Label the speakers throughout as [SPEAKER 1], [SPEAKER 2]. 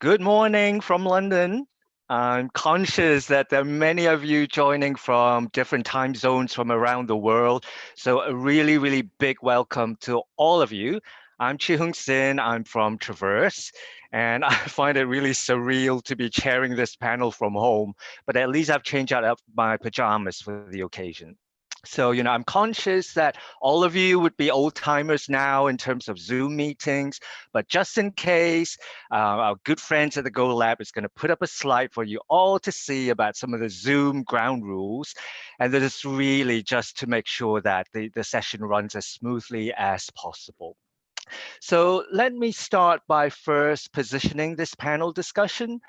[SPEAKER 1] Good morning from London. I'm conscious that there are many of you joining from different time zones from around the world. So a really, really big welcome to all of you. I'm Chi Hung Sin. I'm from Traverse, and I find it really surreal to be chairing this panel from home, but at least I've changed out of my pajamas for the occasion. So, I'm conscious that all of you would be old timers now in terms of Zoom meetings, but just in case, our good friends at the Go Lab is going to put up a slide for you all to see about some of the Zoom ground rules. And that is really just to make sure that the session runs as smoothly as possible. So let me start by first positioning this panel discussion.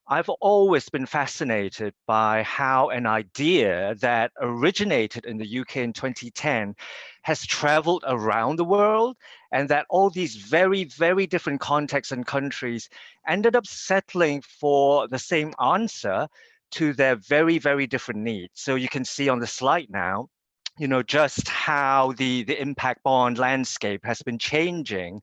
[SPEAKER 1] I've always been fascinated by how an idea that originated in the UK in 2010 has traveled around the world, and that all these very, very different contexts and countries ended up settling for the same answer to their very, very different needs. So you can see on the slide now, just how the impact bond landscape has been changing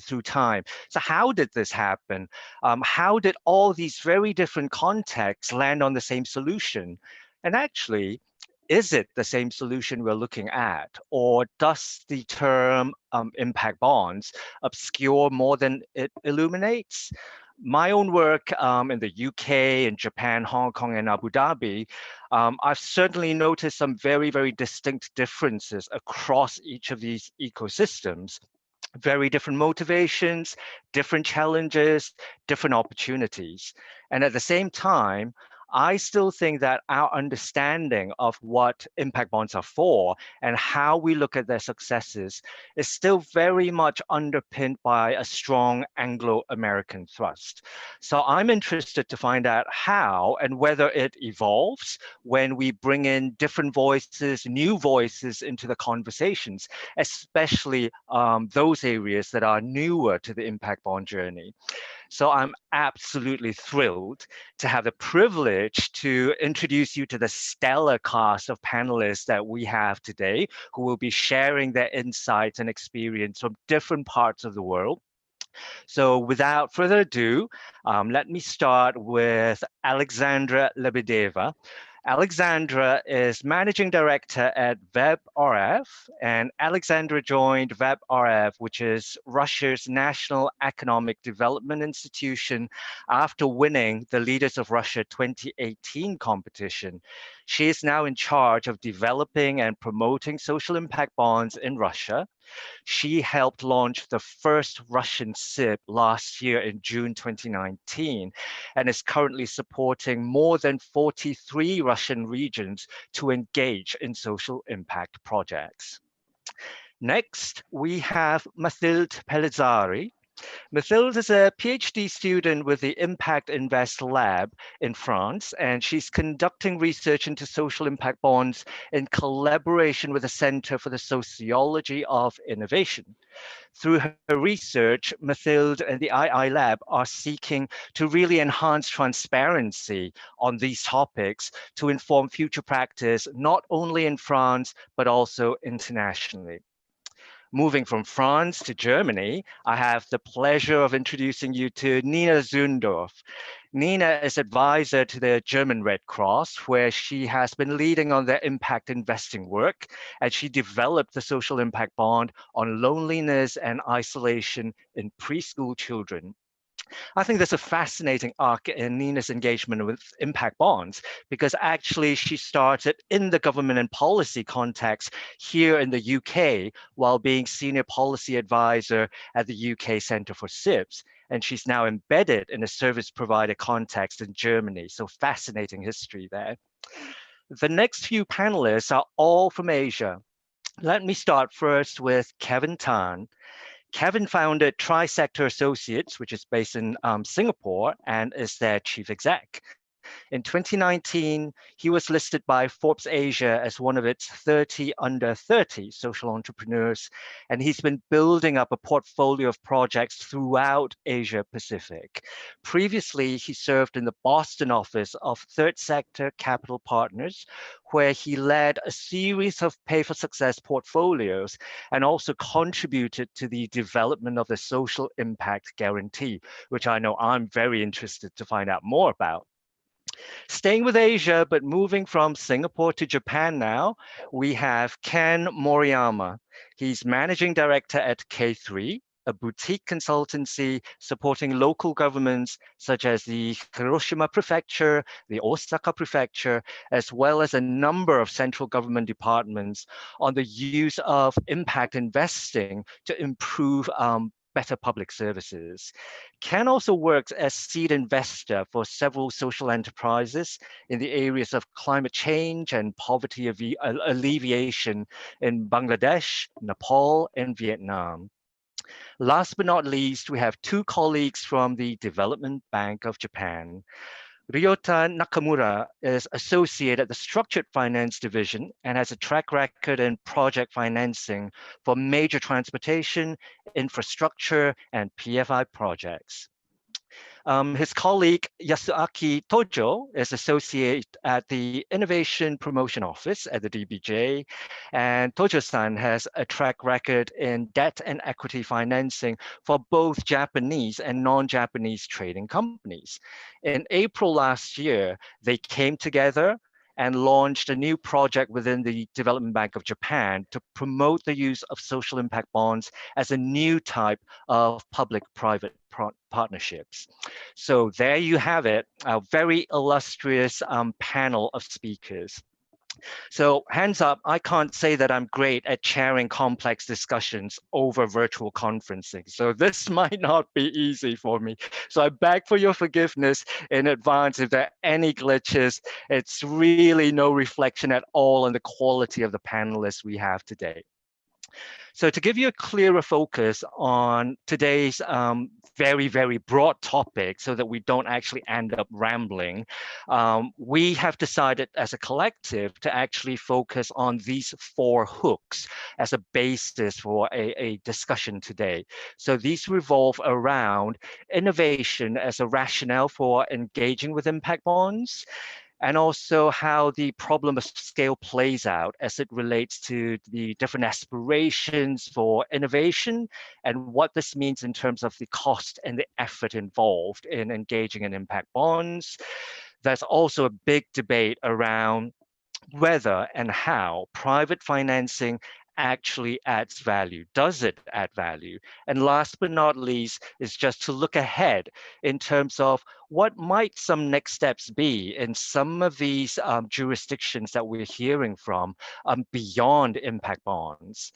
[SPEAKER 1] through time. So how did this happen? How did all these very different contexts land on the same solution? And actually, is it the same solution we're looking at? Or does the term impact bonds obscure more than it illuminates? My own work in the UK and Japan, Hong Kong, and Abu Dhabi, I've certainly noticed some very, very distinct differences across each of these ecosystems. Very different motivations, different challenges, different opportunities. And at the same time, I still think that our understanding of what impact bonds are for and how we look at their successes is still very much underpinned by a strong Anglo-American thrust. So I'm interested to find out how and whether it evolves when we bring in different voices, new voices into the conversations, especially those areas that are newer to the impact bond journey. So I'm absolutely thrilled to have the privilege to introduce you to the stellar cast of panelists that we have today, who will be sharing their insights and experience from different parts of the world. So without further ado, let me start with Alexandra Lebedeva. Alexandra is Managing Director at WebRF, and Alexandra joined WebRF, which is Russia's National Economic Development Institution, after winning the Leaders of Russia 2018 competition. She is now in charge of developing and promoting social impact bonds in Russia. She helped launch the first Russian SIP last year in June 2019 and is currently supporting more than 43 Russian regions to engage in social impact projects. Next, we have Mathilde Pellizzari. Mathilde is a PhD student with the Impact Invest Lab in France, and she's conducting research into social impact bonds in collaboration with the Center for the Sociology of Innovation. Through her research, Mathilde and the II Lab are seeking to really enhance transparency on these topics to inform future practice, not only in France, but also internationally. Moving from France to Germany, I have the pleasure of introducing you to Nina Zundorf. Nina is advisor to the German Red Cross, where she has been leading on their impact investing work, and she developed the social impact bond on loneliness and isolation in preschool children. I think there's a fascinating arc in Nina's engagement with impact bonds, because actually she started in the government and policy context here in the UK while being senior policy advisor at the UK Centre for SIPs. And she's now embedded in a service provider context in Germany. So fascinating history there. The next few panelists are all from Asia. Let me start first with Kevin Tan. Kevin founded Trisector Associates, which is based in Singapore and is their chief exec. In 2019, he was listed by Forbes Asia as one of its 30 under 30 social entrepreneurs, and he's been building up a portfolio of projects throughout Asia Pacific. Previously, he served in the Boston office of Third Sector Capital Partners, where he led a series of pay for success portfolios and also contributed to the development of the social impact guarantee, which I know I'm very interested to find out more about. Staying with Asia, but moving from Singapore to Japan now, we have Ken Moriyama. He's managing director at K3, a boutique consultancy supporting local governments such as the Hiroshima Prefecture, the Osaka Prefecture, as well as a number of central government departments on the use of impact investing to improve better public services. Ken also works as seed investor for several social enterprises in the areas of climate change and poverty alleviation in Bangladesh, Nepal, and Vietnam. Last but not least, we have two colleagues from the Development Bank of Japan. Ryota Nakamura is associate at the Structured Finance Division and has a track record in project financing for major transportation, infrastructure, and PFI projects. His colleague Yasuaki Tojo is associate at the Innovation Promotion Office at the DBJ, and Tojo-san has a track record in debt and equity financing for both Japanese and non-Japanese trading companies. In April last year, they came together and launched a new project within the Development Bank of Japan to promote the use of social impact bonds as a new type of public-private partnerships. So there you have it, a very illustrious panel of speakers. So hands up, I can't say that I'm great at chairing complex discussions over virtual conferencing. So this might not be easy for me. So I beg for your forgiveness in advance if there are any glitches. It's really no reflection at all on the quality of the panelists we have today. So to give you a clearer focus on today's very, very broad topic so that we don't actually end up rambling, we have decided as a collective to actually focus on these four hooks as a basis for a discussion today. So these revolve around innovation as a rationale for engaging with impact bonds, and also how the problem of scale plays out as it relates to the different aspirations for innovation and what this means in terms of the cost and the effort involved in engaging in impact bonds. There's also a big debate around whether and how private financing actually adds value. Does it add value? And last but not least is just to look ahead in terms of what might some next steps be in some of these jurisdictions that we're hearing from beyond impact bonds.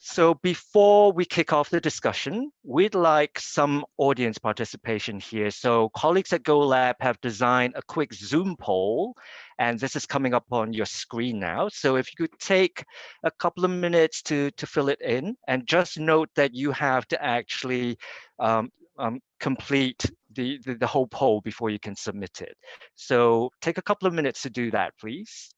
[SPEAKER 1] So before we kick off the discussion, we'd like some audience participation here. So colleagues at GoLab have designed a quick Zoom poll, and this is coming up on your screen now. So if you could take a couple of minutes to fill it in, and just note that you have to actually complete the whole poll before you can submit it. So take a couple of minutes to do that, please.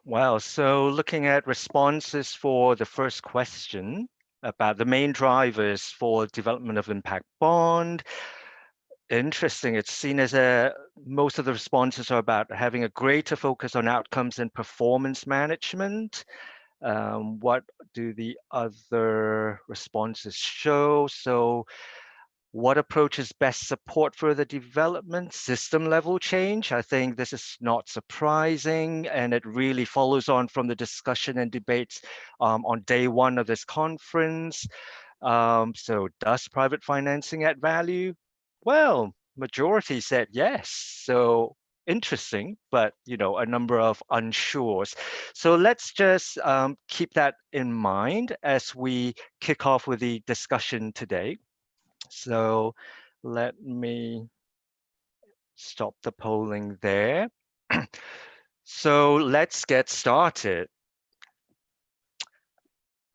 [SPEAKER 1] Wow, so looking at responses for the first question about the main drivers for development of impact bond, interesting. It's seen as most of the responses are about having a greater focus on outcomes and performance management. What do the other responses show? So What approaches best support further development, system level change? I think this is not surprising, and it really follows on from the discussion and debates on day one of this conference. So does private financing add value? Well, majority said yes. So interesting, but a number of unsures. So let's just keep that in mind as we kick off with the discussion today. So let me stop the polling there. So let's get started.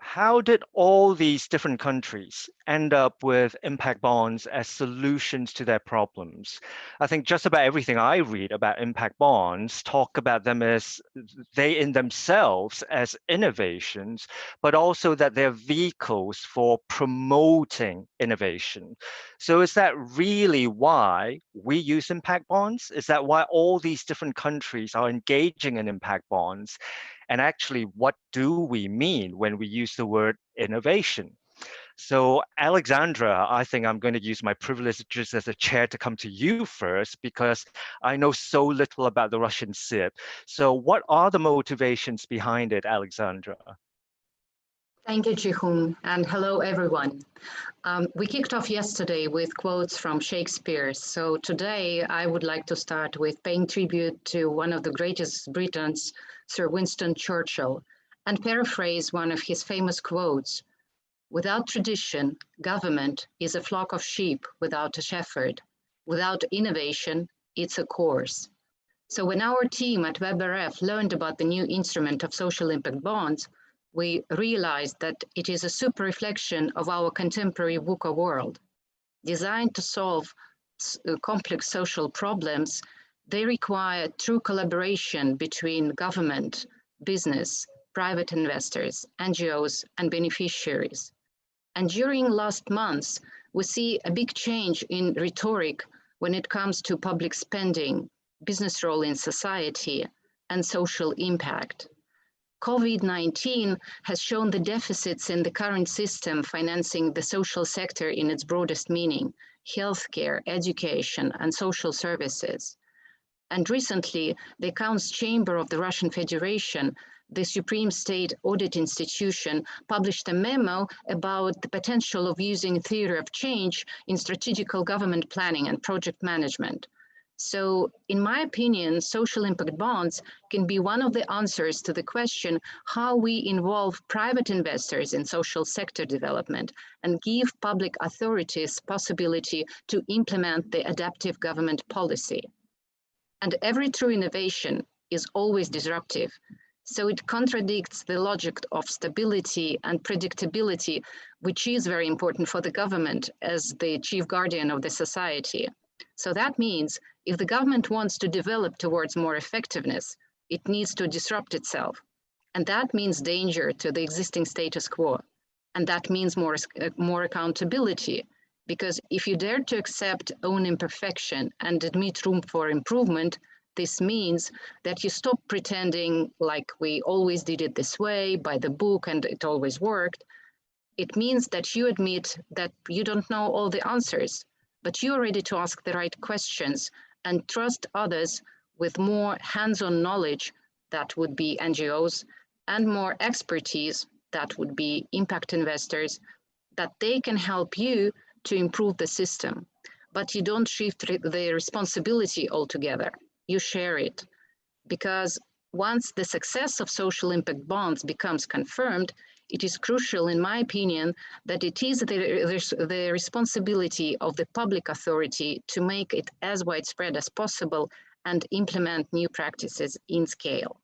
[SPEAKER 1] How did all these different countries end up with impact bonds as solutions to their problems? I think just about everything I read about impact bonds talk about them as they in themselves as innovations, but also that they're vehicles for promoting innovation. So is that really why we use impact bonds? Is that why all these different countries are engaging in impact bonds? And actually, what do we mean when we use the word innovation? So, Alexandra, I think I'm going to use my privileges as a chair to come to you first because I know so little about the Russian SIP. So, what are the motivations behind it, Alexandra?
[SPEAKER 2] Thank you, Chihung, and hello, everyone. We kicked off yesterday with quotes from Shakespeare. So today I would like to start with paying tribute to one of the greatest Britons, Sir Winston Churchill, and paraphrase one of his famous quotes. Without tradition, government is a flock of sheep without a shepherd. Without innovation, it's a course. So when our team at WebRF learned about the new instrument of social impact bonds, we realized that it is a super reflection of our contemporary VUCA world. Designed to solve complex social problems, they require true collaboration between government, business, private investors, NGOs, and beneficiaries. And during last months, we see a big change in rhetoric when it comes to public spending, business role in society, and social impact. COVID-19 has shown the deficits in the current system financing the social sector in its broadest meaning, healthcare, education, and social services. And recently, the Accounts Chamber of the Russian Federation, the Supreme State Audit Institution, published a memo about the potential of using theory of change in strategical government planning and project management. So, in my opinion, social impact bonds can be one of the answers to the question how we involve private investors in social sector development and give public authorities possibility to implement the adaptive government policy. And every true innovation is always disruptive. So it contradicts the logic of stability and predictability, which is very important for the government as the chief guardian of the society. So that means if the government wants to develop towards more effectiveness, it needs to disrupt itself. And that means danger to the existing status quo. And that means more accountability. Because if you dare to accept own imperfection and admit room for improvement, this means that you stop pretending like we always did it this way, by the book, and it always worked. It means that you admit that you don't know all the answers, but you're ready to ask the right questions and trust others with more hands-on knowledge, that would be NGOs, and more expertise, that would be impact investors, that they can help you to improve the system. But you don't shift the responsibility altogether, you share it. Because once the success of social impact bonds becomes confirmed, it is crucial, in my opinion, that it is the responsibility of the public authority to make it as widespread as possible and implement new practices in scale.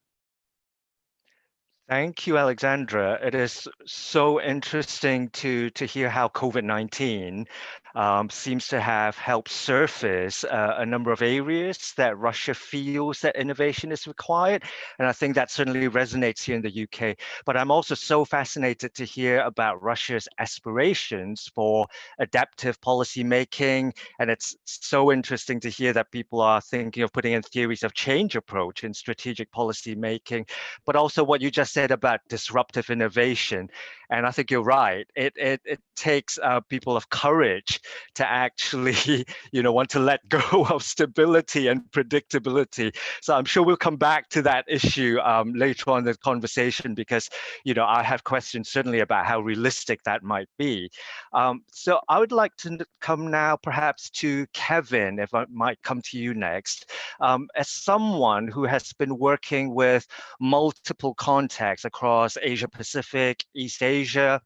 [SPEAKER 1] Thank you, Alexandra. It is so interesting to hear how COVID-19 seems to have helped surface a number of areas that Russia feels that innovation is required. And I think that certainly resonates here in the UK. But I'm also so fascinated to hear about Russia's aspirations for adaptive policy making. And it's so interesting to hear that people are thinking of putting in theories of change approach in strategic policy making, but also what you just said about disruptive innovation. And I think you're right. It takes people of courage to actually, want to let go of stability and predictability. So I'm sure we'll come back to that issue later on in the conversation, because, I have questions certainly about how realistic that might be. So I would like to come now perhaps to Kevin, if I might come to you next. As someone who has been working with multiple contexts across Asia Pacific, East Asia,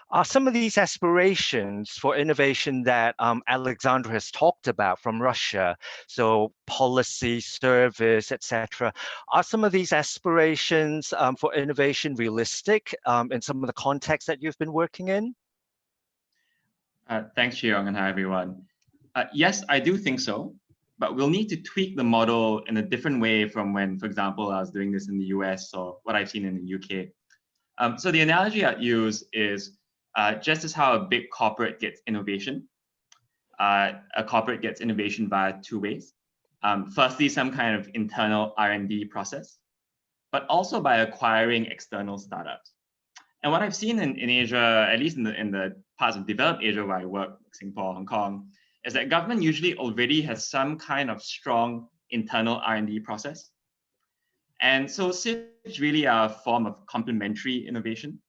[SPEAKER 1] are some of these aspirations for innovation that Alexandra has talked about from Russia, so policy, service, etc., are some of these aspirations for innovation realistic in some of the contexts that you've been working in?
[SPEAKER 3] Thanks, Cheong, and hi, everyone. Yes, I do think so, but we'll need to tweak the model in a different way from when, for example, I was doing this in the US or what I've seen in the UK. So the analogy I'd use is just as how a big corporate gets innovation, a corporate gets innovation via two ways. Firstly, some kind of internal R&D process, but also by acquiring external startups. And what I've seen in Asia, at least in the parts of developed Asia where I work, Singapore, Hong Kong, is that government usually already has some kind of strong internal R&D process. And so SIPs really are a form of complementary innovation,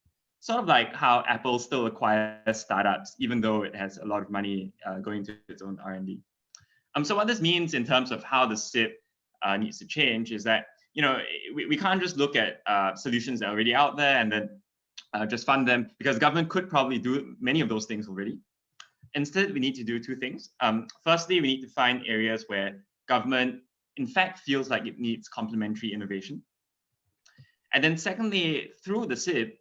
[SPEAKER 3] sort of like how Apple still acquires startups, even though it has a lot of money going to its own R&D. So what this means in terms of how the SIP needs to change is that, we can't just look at solutions that are already out there and then just fund them, because government could probably do many of those things already. Instead, we need to do two things. Firstly, we need to find areas where government, in fact, feels like it needs complementary innovation. And then secondly, through the SIP,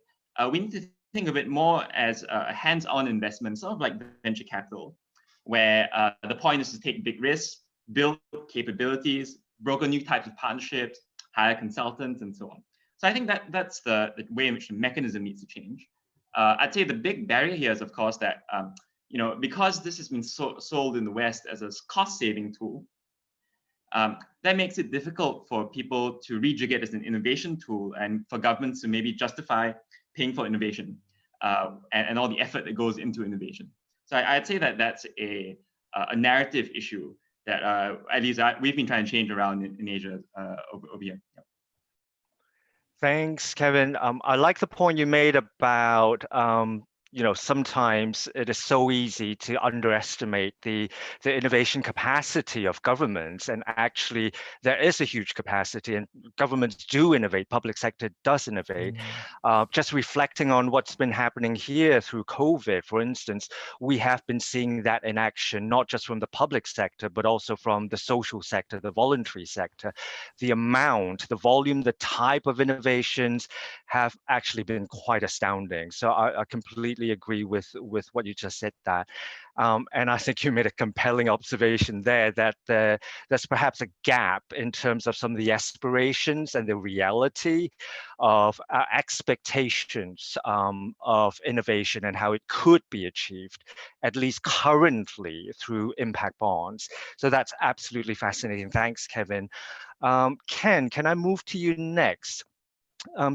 [SPEAKER 3] we need to think of it more as a hands-on investment, sort of like venture capital, where the point is to take big risks, build capabilities, broker new types of partnerships, hire consultants, and so on. So I think that's the way in which the mechanism needs to change. I'd say the big barrier here is, of course, that because this has been sold in the West as a cost-saving tool, that makes it difficult for people to rejig it as an innovation tool, and for governments to maybe justify paying for innovation and all the effort that goes into innovation. So I'd say that that's a narrative issue that at least we've been trying to change around in Asia over here. Yeah.
[SPEAKER 1] Thanks, Kevin. I like the point you made about sometimes it is so easy to underestimate the innovation capacity of governments, and actually there is a huge capacity, and governments do innovate, public sector does innovate. Just reflecting on what's been happening here through COVID, for instance, we have been seeing that in action, not just from the public sector, but also from the social sector, the voluntary sector. The amount, the volume, the type of innovations have actually been quite astounding. So I completely agree with what you just said, that. And I think you made a compelling observation there that there's perhaps a gap in terms of some of the aspirations and the reality of expectations of innovation and how it could be achieved, at least currently, through impact bonds. So that's absolutely fascinating. Thanks, Kevin. Ken, can I move to you next?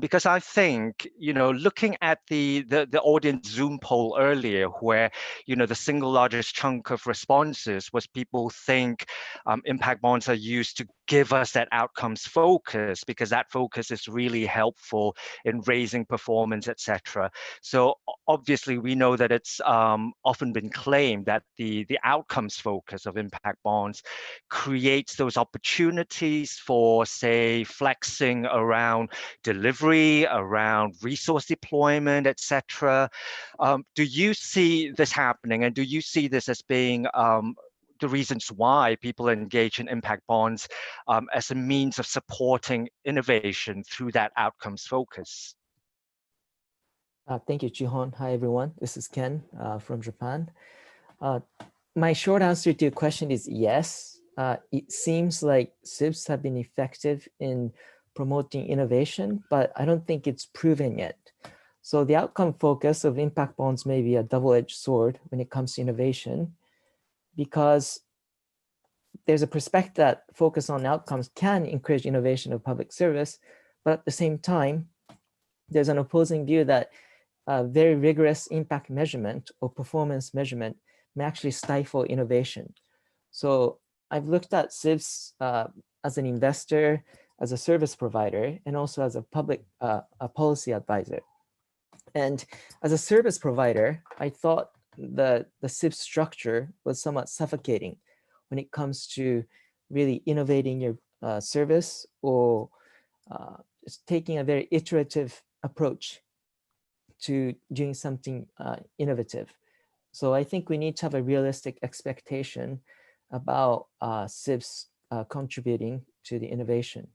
[SPEAKER 1] Because I think, looking at the audience Zoom poll earlier, where, the single largest chunk of responses was people think impact bonds are used to give us that outcomes focus, because that focus is really helpful in raising performance, etc. So obviously, we know that it's often been claimed that the outcomes focus of impact bonds creates those opportunities for, say, flexing around delivery, around resource deployment, etc. Do you see this happening, and do you see this as being the reasons why people engage in impact bonds as a means of supporting innovation through that outcomes focus?
[SPEAKER 4] Thank you, Jihon. Hi, everyone. This is Ken from Japan. My short answer to your question is yes. It seems like SIBs have been effective in promoting innovation, but I don't think it's proven yet. So the outcome focus of impact bonds may be a double-edged sword when it comes to innovation, because there's a perspective that focus on outcomes can encourage innovation of public service, but at the same time, there's an opposing view that very rigorous impact measurement or performance measurement may actually stifle innovation. So I've looked at SIVs as an investor, as a service provider, and also as a public a policy advisor. And as a service provider, I thought the SIV structure was somewhat suffocating when it comes to really innovating your service or just taking a very iterative approach to doing something innovative. So I think we need to have a realistic expectation about SIVs contributing to the innovation.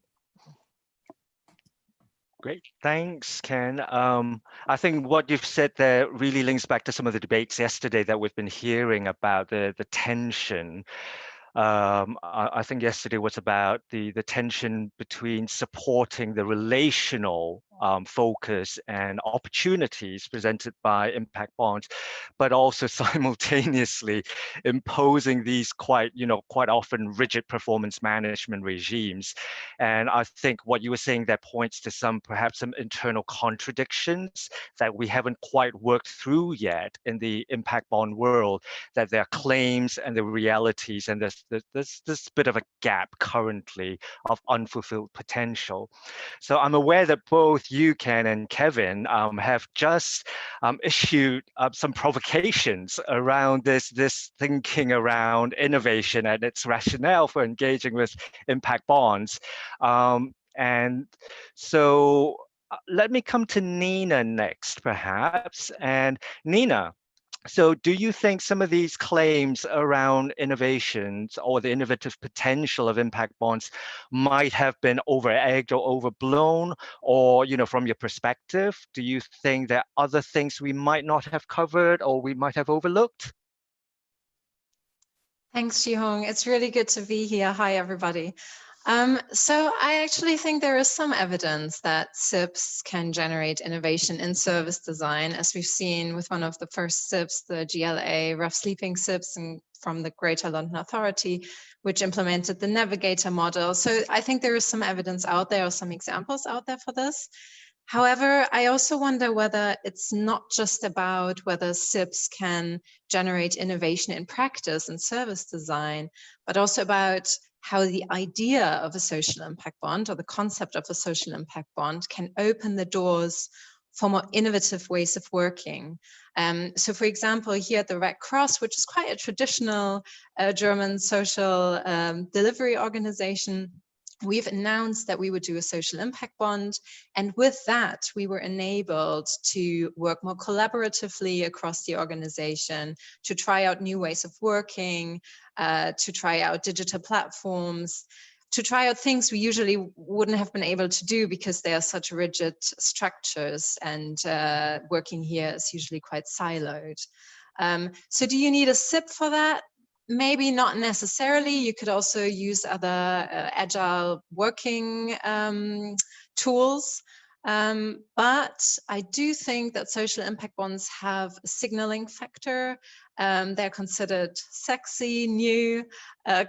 [SPEAKER 1] Great, thanks, Ken. I think what you've said there really links back to some of the debates yesterday that we've been hearing about the tension. I think yesterday was about the tension between supporting the relational focus and opportunities presented by impact bonds, but also simultaneously imposing these quite often rigid performance management regimes. And I think what you were saying there points to perhaps some internal contradictions that we haven't quite worked through yet in the impact bond world, that there are claims and the realities, and there's this bit of a gap currently of unfulfilled potential. So I'm aware that both you, Ken, and Kevin have just issued some provocations around this thinking around innovation and its rationale for engaging with impact bonds. And so let me come to Nina next, perhaps. And Nina, so do you think some of these claims around innovations or the innovative potential of impact bonds might have been over-egged or overblown? Or, from your perspective, do you think there are other things we might not have covered or we might have overlooked?
[SPEAKER 5] Thanks, Jihong. It's really good to be here. Hi, everybody. So I actually think there is some evidence that SIPs can generate innovation in service design, as we've seen with one of the first SIPs, the GLA rough sleeping SIPs from the Greater London Authority, which implemented the navigator model. So I think there is some evidence out there or some examples out there for this. However, I also wonder whether it's not just about whether SIPs can generate innovation in practice and service design, but also about how the idea of a social impact bond or the concept of a social impact bond can open the doors for more innovative ways of working. So for example, here at the Red Cross, which is quite a traditional German social delivery organization, we've announced that we would do a social impact bond. And with that, we were enabled to work more collaboratively across the organization, to try out new ways of working, to try out digital platforms, to try out things we usually wouldn't have been able to do because they are such rigid structures, and working here is usually quite siloed. So do you need a SIP for that? Maybe not necessarily. You could also use other agile working tools. But I do think that social impact bonds have a signaling factor. They're considered sexy, new,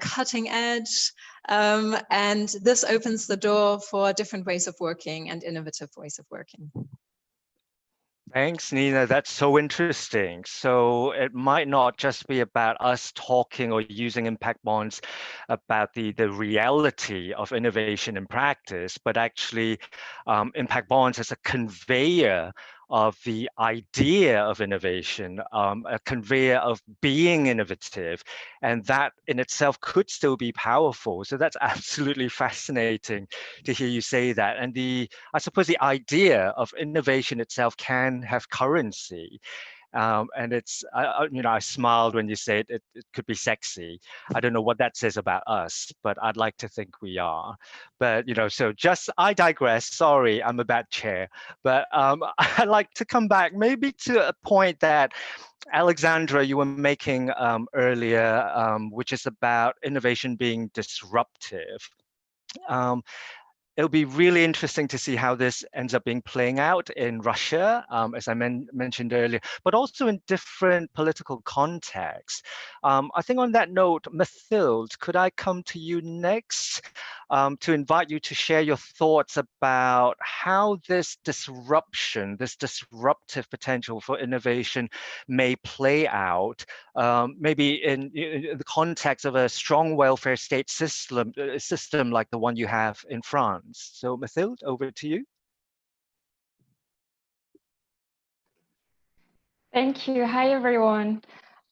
[SPEAKER 5] cutting edge. And this opens the door for different ways of working and innovative ways of working.
[SPEAKER 1] Thanks, Nina. That's so interesting. So it might not just be about us talking or using impact bonds about the reality of innovation in practice, but actually impact bonds as a conveyor of the idea of innovation, a conveyor of being innovative, and that in itself could still be powerful. So that's absolutely fascinating to hear you say that. And I suppose the idea of innovation itself can have currency. And it's, I smiled when you said it could be sexy. I don't know what that says about us, but I'd like to think we are. But, so I digress. Sorry, I'm a bad chair. But I'd like to come back maybe to a point that Alexandra, you were making earlier, which is about innovation being disruptive. it'll be really interesting to see how this ends up being playing out in Russia, as I mentioned earlier, but also in different political contexts. I think on that note, Mathilde, could I come to you next to invite you to share your thoughts about how this disruption, this disruptive potential for innovation may play out, maybe in the context of a strong welfare state system like the one you have in France. So Mathilde, over to you.
[SPEAKER 6] Thank you. Hi, everyone.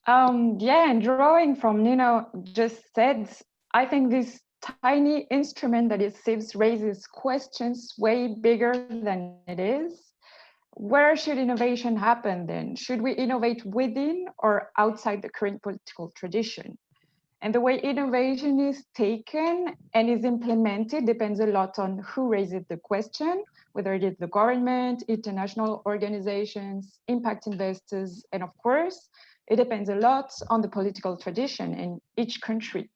[SPEAKER 6] Yeah, and drawing from Nina just said, I think this tiny instrument that is SIBS raises questions way bigger than it is. Where should innovation happen then? Should we innovate within or outside the current political tradition? And the way innovation is taken and is implemented depends a lot on who raises the question, whether it is the government, international organizations, impact investors, and of course, it depends a lot on the political tradition in each country.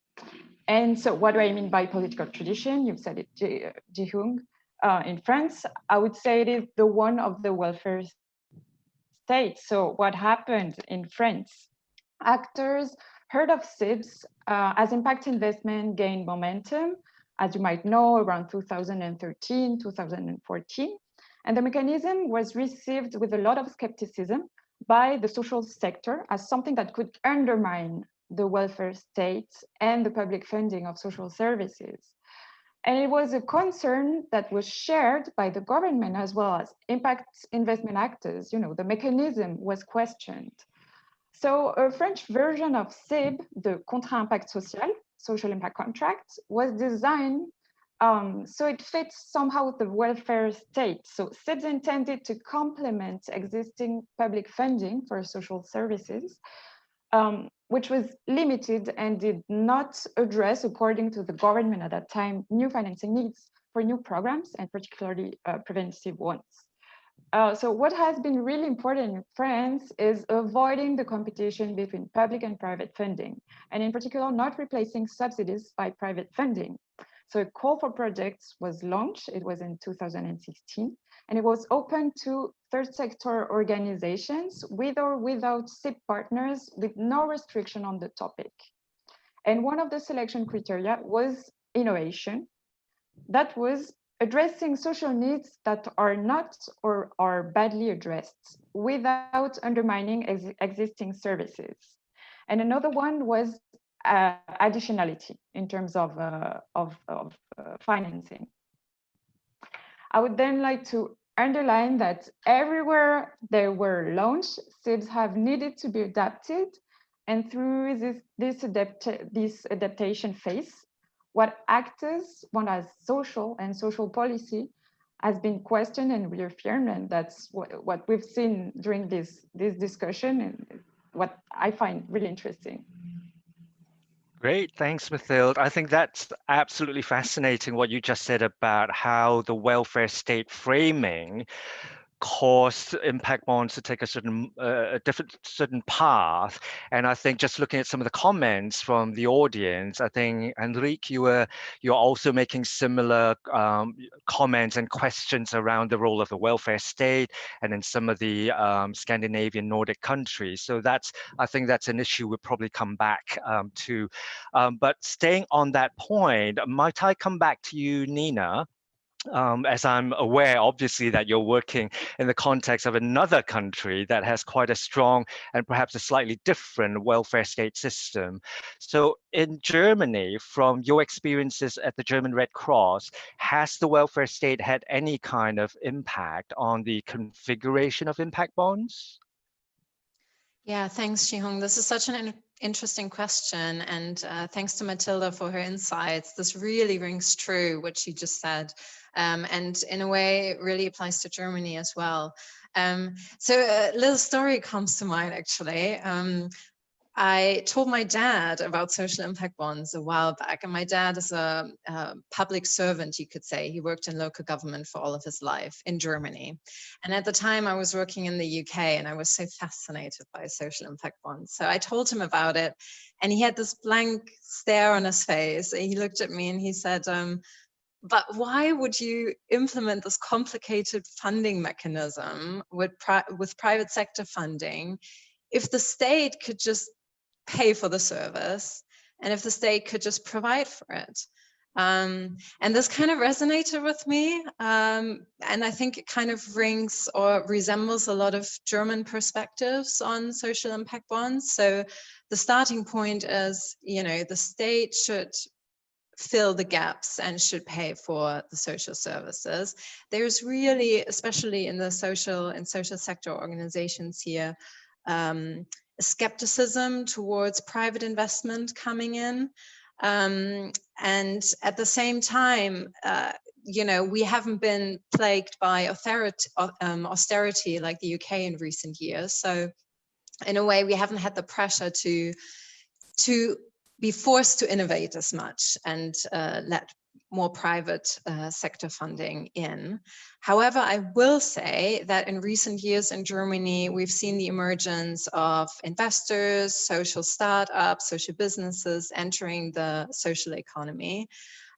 [SPEAKER 6] And so what do I mean by political tradition? You've said it, Ji-Hung. In France, I would say it is the one of the welfare state. So what happened in France? Actors heard of SIBS as impact investment gained momentum, as you might know, around 2013, 2014. And the mechanism was received with a lot of skepticism by the social sector as something that could undermine the welfare state and the public funding of social services. And it was a concern that was shared by the government as well as impact investment actors. You know, the mechanism was questioned. So a French version of SIB, the Contrat Impact Social, social impact contract, was designed so it fits somehow the welfare state. So SIBs intended to complement existing public funding for social services, which was limited and did not address, according to the government at that time, new financing needs for new programs and particularly preventive ones. So what has been really important in France is avoiding the competition between public and private funding, and in particular, not replacing subsidies by private funding. So a call for projects was launched. It was in 2016, and it was open to third sector organizations with or without SIB partners with no restriction on the topic. And one of the selection criteria was innovation. That was addressing social needs that are not or are badly addressed without undermining existing services. And another one was additionality in terms of financing. I would then like to underline that everywhere they were launched, SIBs have needed to be adapted, and through this adaptation phase, what actors want as social and social policy has been questioned and reaffirmed, and that's what we've seen during this discussion and what I find really interesting.
[SPEAKER 1] Great, thanks, Mathilde. I think that's absolutely fascinating what you just said about how the welfare state framing caused impact bonds to take a certain path. And I think just looking at some of the comments from the audience, I think Enrique, you're also making similar comments and questions around the role of the welfare state and in some of the Scandinavian Nordic countries. So I think that's an issue we'll probably come back to. But staying on that point, might I come back to you, Nina? As I'm aware, obviously, that you're working in the context of another country that has quite a strong and perhaps a slightly different welfare state system. So in Germany, from your experiences at the German Red Cross, has the welfare state had any kind of impact on the configuration of impact bonds?
[SPEAKER 5] Yeah, thanks, Ji-Hung. This is such an interesting question. And thanks to Matilda for her insights. This really rings true, what she just said. And in a way, it really applies to Germany as well. So a little story comes to mind, actually. I told my dad about social impact bonds a while back, and my dad is a public servant, you could say. He worked in local government for all of his life in Germany. And at the time I was working in the UK, and I was so fascinated by social impact bonds. So I told him about it, and he had this blank stare on his face. And he looked at me and he said, But why would you implement this complicated funding mechanism with private sector funding if the state could just pay for the service and if the state could just provide for it? And this kind of resonated with me. And I think it kind of rings or resembles a lot of German perspectives on social impact bonds. So the starting point is, you know, the state should fill the gaps and should pay for the social services. There's really, especially in the social and social sector organizations here, a skepticism towards private investment coming in. And at the same time, you know, we haven't been plagued by austerity like the UK in recent years. So in a way, we haven't had the pressure to be forced to innovate as much and let more private sector funding in. However, I will say that in recent years in Germany, we've seen the emergence of investors, social startups, social businesses entering the social economy.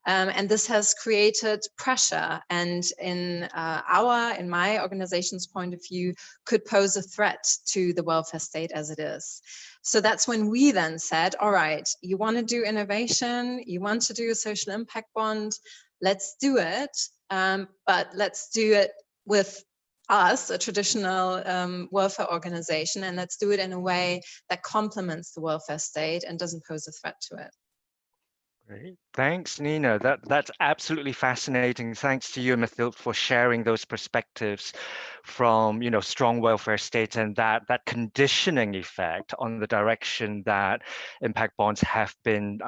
[SPEAKER 5] And this has created pressure, and in my organization's point of view, could pose a threat to the welfare state as it is. So that's when we then said, all right, you want to do innovation, you want to do a social impact bond, let's do it, but let's do it with us, a traditional welfare organization, and let's do it in a way that complements the welfare state and doesn't pose a threat to it.
[SPEAKER 1] Great. Thanks, Nina. That's absolutely fascinating. Thanks to you, Mathilde, for sharing those perspectives from, you know, strong welfare state and that conditioning effect on the direction that impact bonds have been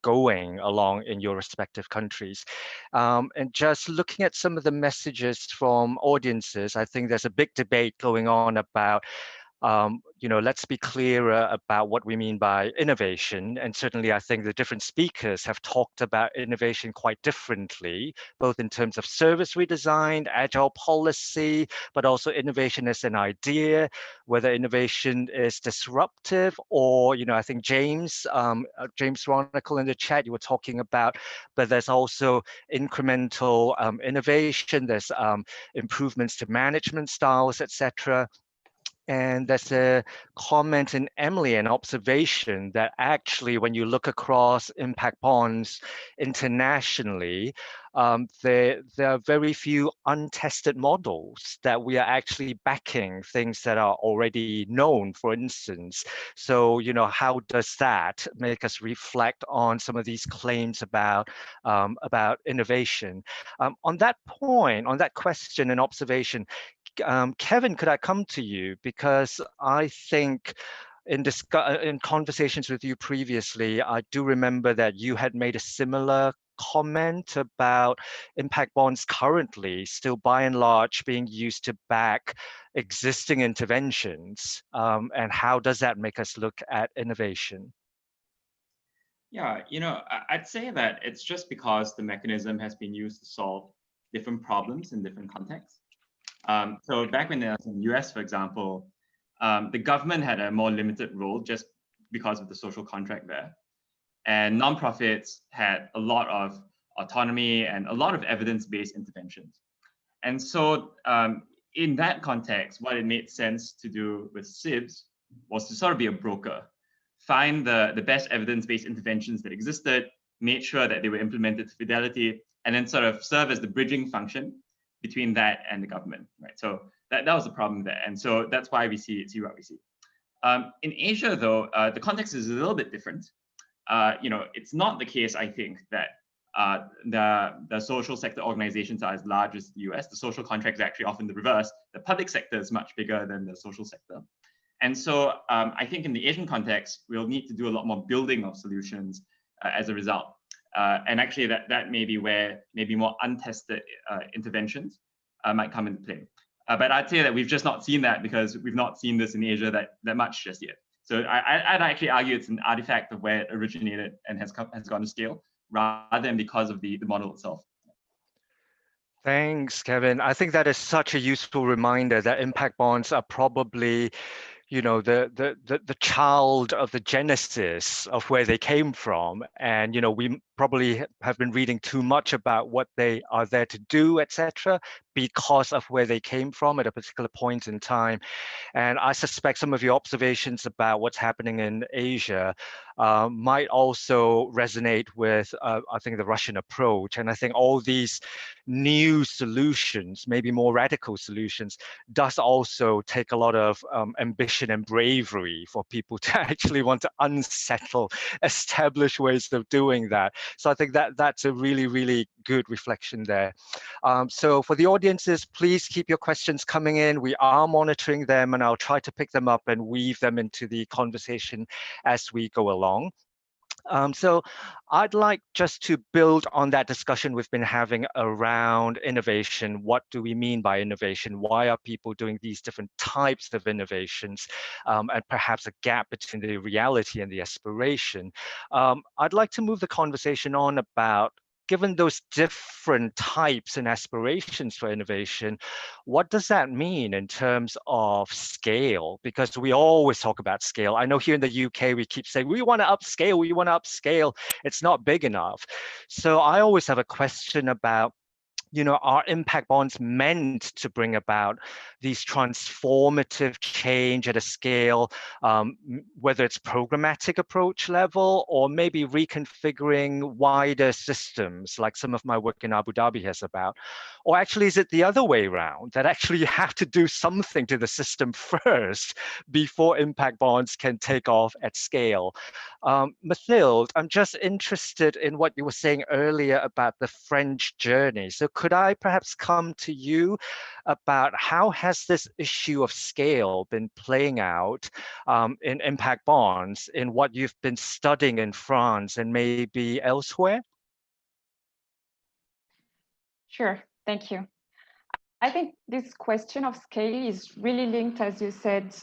[SPEAKER 1] going along in your respective countries. And just looking at some of the messages from audiences, I think there's a big debate going on about you know, let's be clearer about what we mean by innovation. And certainly, I think the different speakers have talked about innovation quite differently, both in terms of service redesign, agile policy, but also innovation as an idea, whether innovation is disruptive or, you know, I think James Ronicle in the chat, you were talking about, but there's also incremental innovation, there's improvements to management styles, etc. And there's a comment in Emily, an observation that actually, when you look across impact bonds internationally, there are very few untested models that we are actually backing things that are already known, for instance. So, you know, how does that make us reflect on some of these claims about innovation? On that point, on that question and observation, Kevin, could I come to you? Because I think in conversations with you previously, I do remember that you had made a similar comment about impact bonds currently still by and large being used to back existing interventions. And how does that make us look at innovation?
[SPEAKER 3] Yeah, you know, I'd say that it's just because the mechanism has been used to solve different problems in different contexts. So back when I was in the US, for example, the government had a more limited role just because of the social contract there. And nonprofits had a lot of autonomy and a lot of evidence-based interventions. And so in that context, what it made sense to do with SIBS was to sort of be a broker, find the best evidence-based interventions that existed, made sure that they were implemented to fidelity, and then sort of serve as the bridging function between that and the government, right? So that was the problem there. And so that's why we see what we see. In Asia, though, the context is a little bit different. You know, it's not the case, I think, that the social sector organizations are as large as the US. The social contract is actually often the reverse. The public sector is much bigger than the social sector. And so I think in the Asian context, we'll need to do a lot more building of solutions as a result. And actually that may be where maybe more untested interventions might come into play. But I'd say that we've just not seen that because we've not seen this in Asia that much just yet. So I'd actually argue it's an artifact of where it originated and has gone to scale rather than because of the model itself.
[SPEAKER 1] Thanks, Kevin. I think that is such a useful reminder that impact bonds are probably the child of the genesis of where they came from. And, we probably have been reading too much about what they are there to do, etc., because of where they came from at a particular point in time. And I suspect some of your observations about what's happening in Asia might also resonate with, I think, the Russian approach. And I think all these new solutions, maybe more radical solutions, does also take a lot of ambition and bravery for people to actually want to unsettle established ways of doing that. So I think that that's a really, really good reflection there. So for the audiences, please keep your questions coming in. We are monitoring them, and I'll try to pick them up and weave them into the conversation as we go along. So I'd like just to build on that discussion we've been having around innovation. What do we mean by innovation? Why are people doing these different types of innovations? And perhaps a gap between the reality and the aspiration. I'd like to move the conversation on about, given those different types and aspirations for innovation, what does that mean in terms of scale? Because we always talk about scale. I know here in the UK, we keep saying, we want to upscale, we want to upscale. It's not big enough. So I always have a question about, are impact bonds meant to bring about these transformative change at a scale, whether it's programmatic approach level or maybe reconfiguring wider systems like some of my work in Abu Dhabi has about? Or actually, is it the other way around, that actually you have to do something to the system first before impact bonds can take off at scale? Mathilde, I'm just interested in what you were saying earlier about the French journey. So could I perhaps come to you about how has this issue of scale been playing out in impact bonds, in what you've been studying in France and maybe elsewhere?
[SPEAKER 6] Sure, thank you. I think this question of scale is really linked, as you said,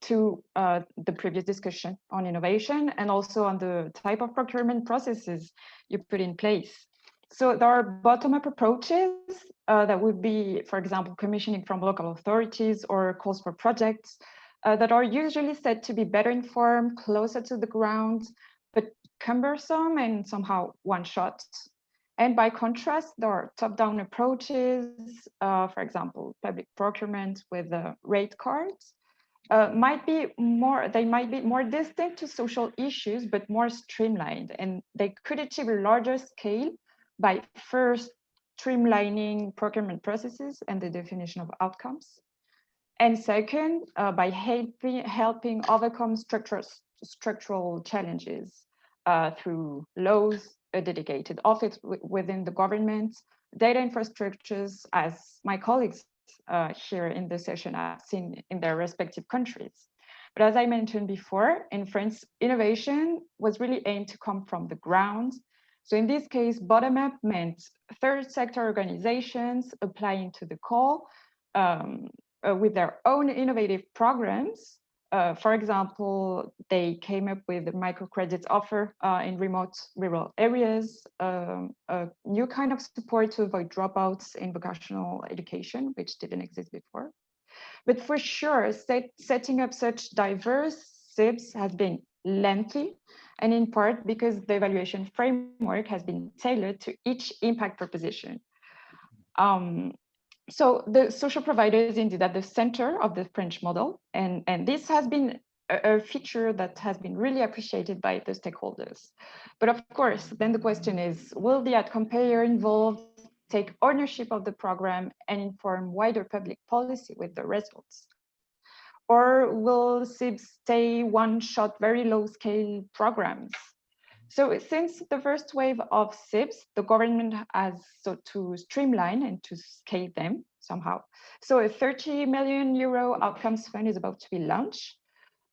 [SPEAKER 6] to the previous discussion on innovation and also on the type of procurement processes you put in place. So there are bottom-up approaches that would be, for example, commissioning from local authorities or calls for projects that are usually said to be better informed, closer to the ground, but cumbersome and somehow one-shot. And by contrast, there are top-down approaches, for example, public procurement with rate cards, might be more distinct to social issues, but more streamlined. And they could achieve a larger scale by first streamlining procurement processes and the definition of outcomes. And second, by helping overcome structural challenges through laws, a dedicated office within the government, data infrastructures, as my colleagues here in the session have seen in their respective countries. But as I mentioned before, in France, innovation was really aimed to come from the ground. So in this case, bottom-up meant third sector organizations applying to the call with their own innovative programs. For example, they came up with a microcredit offer in remote rural areas, a new kind of support to avoid dropouts in vocational education, which didn't exist before. But for sure, setting up such diverse SIBs has been lengthy, and in part because the evaluation framework has been tailored to each impact proposition. So the social provider is indeed at the center of the French model, and this has been a feature that has been really appreciated by the stakeholders. But of course, then the question is, will the outcome payer involved take ownership of the program and inform wider public policy with the results? Or will SIBs stay one-shot, very low-scale programs? So since the first wave of SIBs, the government has sought to streamline and to scale them somehow. So a 30 million euro outcomes fund is about to be launched.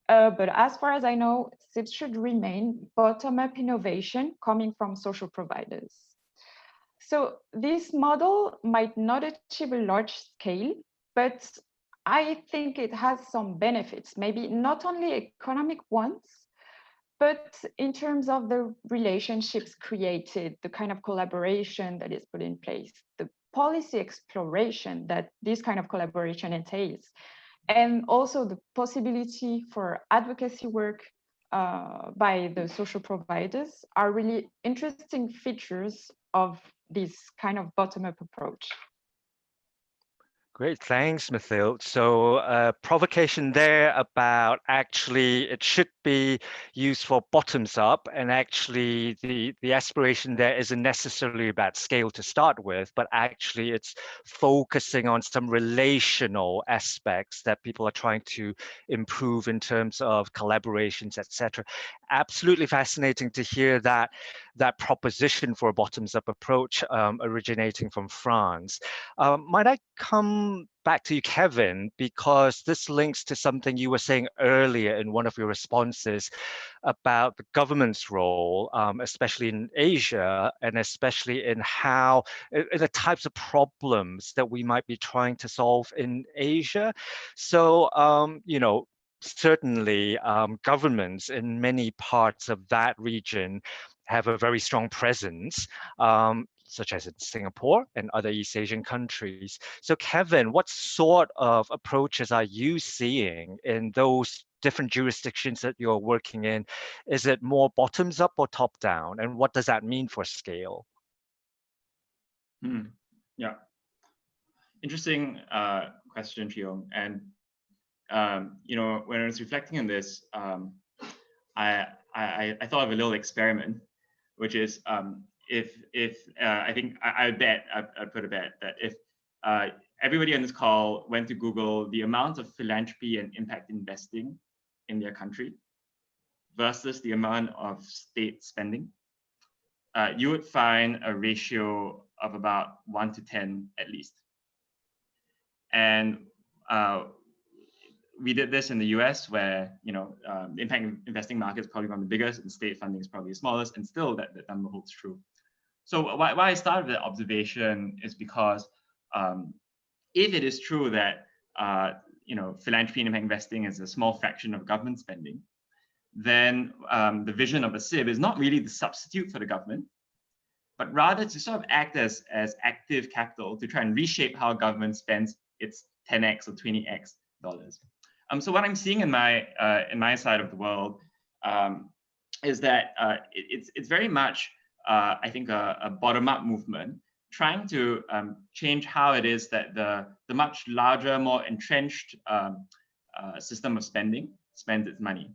[SPEAKER 6] But as far as I know, SIBs should remain bottom-up innovation coming from social providers. So this model might not achieve a large scale, but I think it has some benefits, maybe not only economic ones, but in terms of the relationships created, the kind of collaboration that is put in place, the policy exploration that this kind of collaboration entails, and also the possibility for advocacy work by the social providers are really interesting features of this kind of bottom-up approach.
[SPEAKER 1] Great, thanks, Mathilde. So provocation there about actually it should be used for bottoms up, and actually the aspiration there isn't necessarily about scale to start with, but actually it's focusing on some relational aspects that people are trying to improve in terms of collaborations, etc. Absolutely fascinating to hear that proposition for a bottoms up approach originating from France. Might I come back to you, Kevin, because this links to something you were saying earlier in one of your responses about the government's role, especially in Asia, and especially in how the types of problems that we might be trying to solve in Asia. So, you know, certainly governments in many parts of that region have a very strong presence, such as in Singapore and other East Asian countries. So Kevin, what sort of approaches are you seeing in those different jurisdictions that you're working in? Is it more bottoms up or top down? And what does that mean for scale?
[SPEAKER 3] Yeah, interesting question, Chiong. And you know, when I was reflecting on this, I thought of a little experiment, which is if I think I bet I put a bet that if everybody on this call went to Google the amount of philanthropy and impact investing in their country versus the amount of state spending, you would find a ratio of about 1 to 10 at least. And we did this in the US, where, you know, the impact investing market is probably one of the biggest and state funding is probably the smallest, and still that number holds true. So why I started with that observation is because if it is true that you know, philanthropy and impact investing is a small fraction of government spending, then the vision of a SIB is not really the substitute for the government, but rather to sort of act as active capital to try and reshape how government spends its 10x or 20x dollars. So what I'm seeing in my side of the world is that it's very much I think a bottom-up movement trying to change how it is that the much larger, more entrenched system of spending spends its money.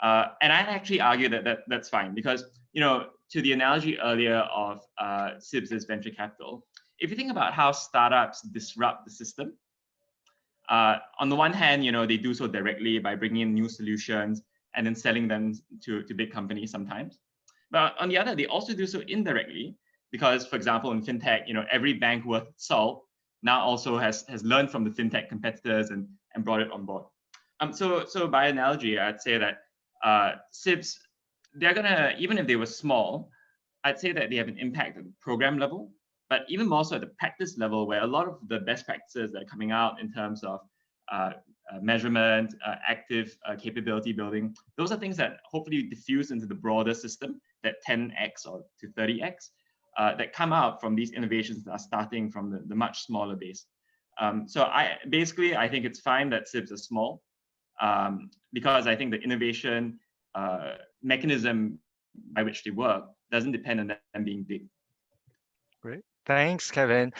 [SPEAKER 3] And I'd actually argue that that's fine, because, you know, to the analogy earlier of SIBs as venture capital, if you think about how startups disrupt the system, on the one hand, you know, they do so directly by bringing in new solutions and then selling them to big companies sometimes. But on the other, they also do so indirectly, because, for example, in fintech, you know, every bank worth salt now also has learned from the fintech competitors and brought it on board. So by analogy, I'd say that SIBs, they're gonna, even if they were small, I'd say that they have an impact at the program level, but even more so at the practice level, where a lot of the best practices that are coming out in terms of measurement, active capability building, those are things that hopefully diffuse into the broader system, that 10x or to 30x, that come out from these innovations that are starting from the much smaller base. So I think it's fine that SIBs are small, because I think the innovation mechanism by which they work doesn't depend on them being big.
[SPEAKER 1] Great. Thanks, Kevin.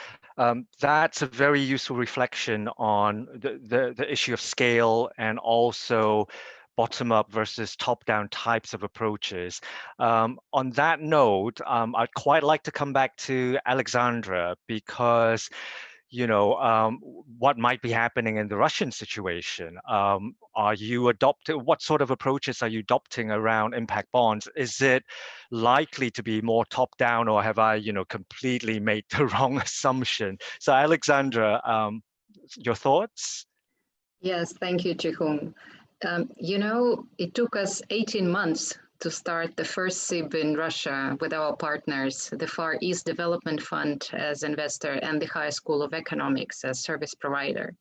[SPEAKER 1] That's a very useful reflection on the issue of scale and also bottom-up versus top-down types of approaches. On that note, I'd quite like to come back to Alexandra, because you know, what might be happening in the Russian situation. Are you adopting, what sort of approaches are you adopting around impact bonds? Is it likely to be more top down, or have I, you know, completely made the wrong assumption? So Alexandra, your thoughts?
[SPEAKER 2] Yes, thank you, Chihung. You know, it took us 18 months to start the first SIB in Russia with our partners, the Far East Development Fund as investor and the High School of Economics as service provider.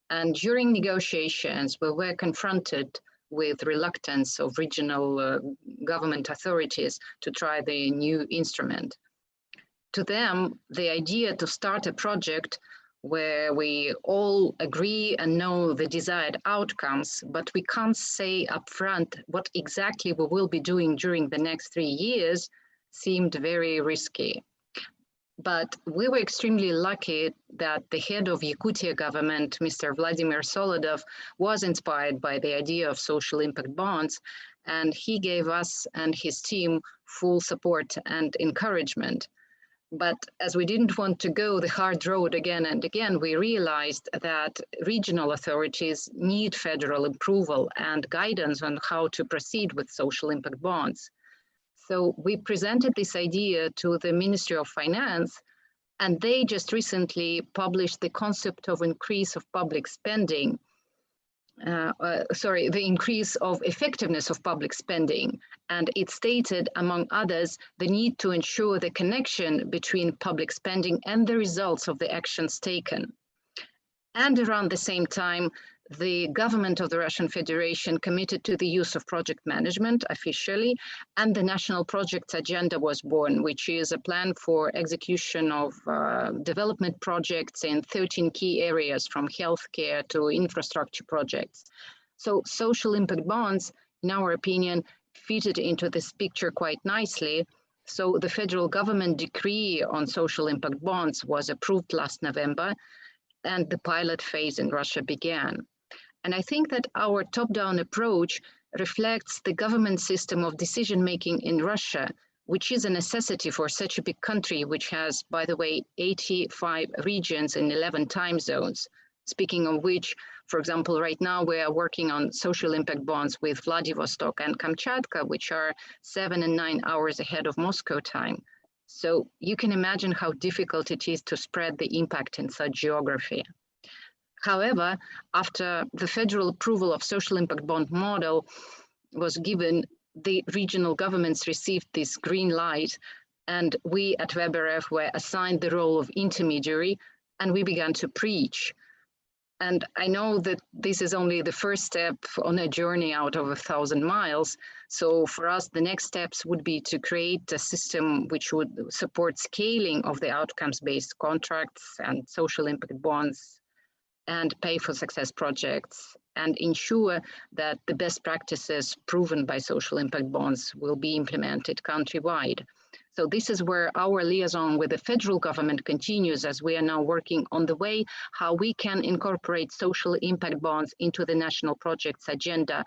[SPEAKER 2] And during negotiations, we were confronted with reluctance of regional government authorities to try the new instrument. To them, the idea to start a project where we all agree and know the desired outcomes, but we can't say upfront what exactly we will be doing during the next 3 years, seemed very risky. But we were extremely lucky that the head of Yakutia government, Mr. Vladimir Solodov, was inspired by the idea of social impact bonds, and he gave us and his team full support and encouragement. But as we didn't want to go the hard road again and again, we realized that regional authorities need federal approval and guidance on how to proceed with social impact bonds. So we presented this idea to the Ministry of Finance, and they just recently published the concept of increase of public spending, the increase of effectiveness of public spending. And it stated, among others, the need to ensure the connection between public spending and the results of the actions taken. And around the same time, the government of the Russian Federation committed to the use of project management officially, and the National Projects Agenda was born, which is a plan for execution of development projects in 13 key areas, from healthcare to infrastructure projects. So social impact bonds, in our opinion, fitted into this picture quite nicely. So the federal government decree on social impact bonds was approved last November, and the pilot phase in Russia began. And I think that our top-down approach reflects the government system of decision-making in Russia, which is a necessity for such a big country, which has, by the way, 85 regions in 11 time zones. Speaking of which, for example, right now we are working on social impact bonds with Vladivostok and Kamchatka, which are 7 and 9 hours ahead of Moscow time. So you can imagine how difficult it is to spread the impact in such geography. However, after the federal approval of social impact bond model was given, the regional governments received this green light, and we at WebRF were assigned the role of intermediary, and we began to preach. And I know that this is only the first step on a journey out of 1,000 miles. So for us, the next steps would be to create a system which would support scaling of the outcomes-based contracts and social impact bonds, and pay for success projects, and ensure that the best practices proven by social impact bonds will be implemented countrywide. So this is where our liaison with the federal government continues, as we are now working on the way how we can incorporate social impact bonds into the national projects agenda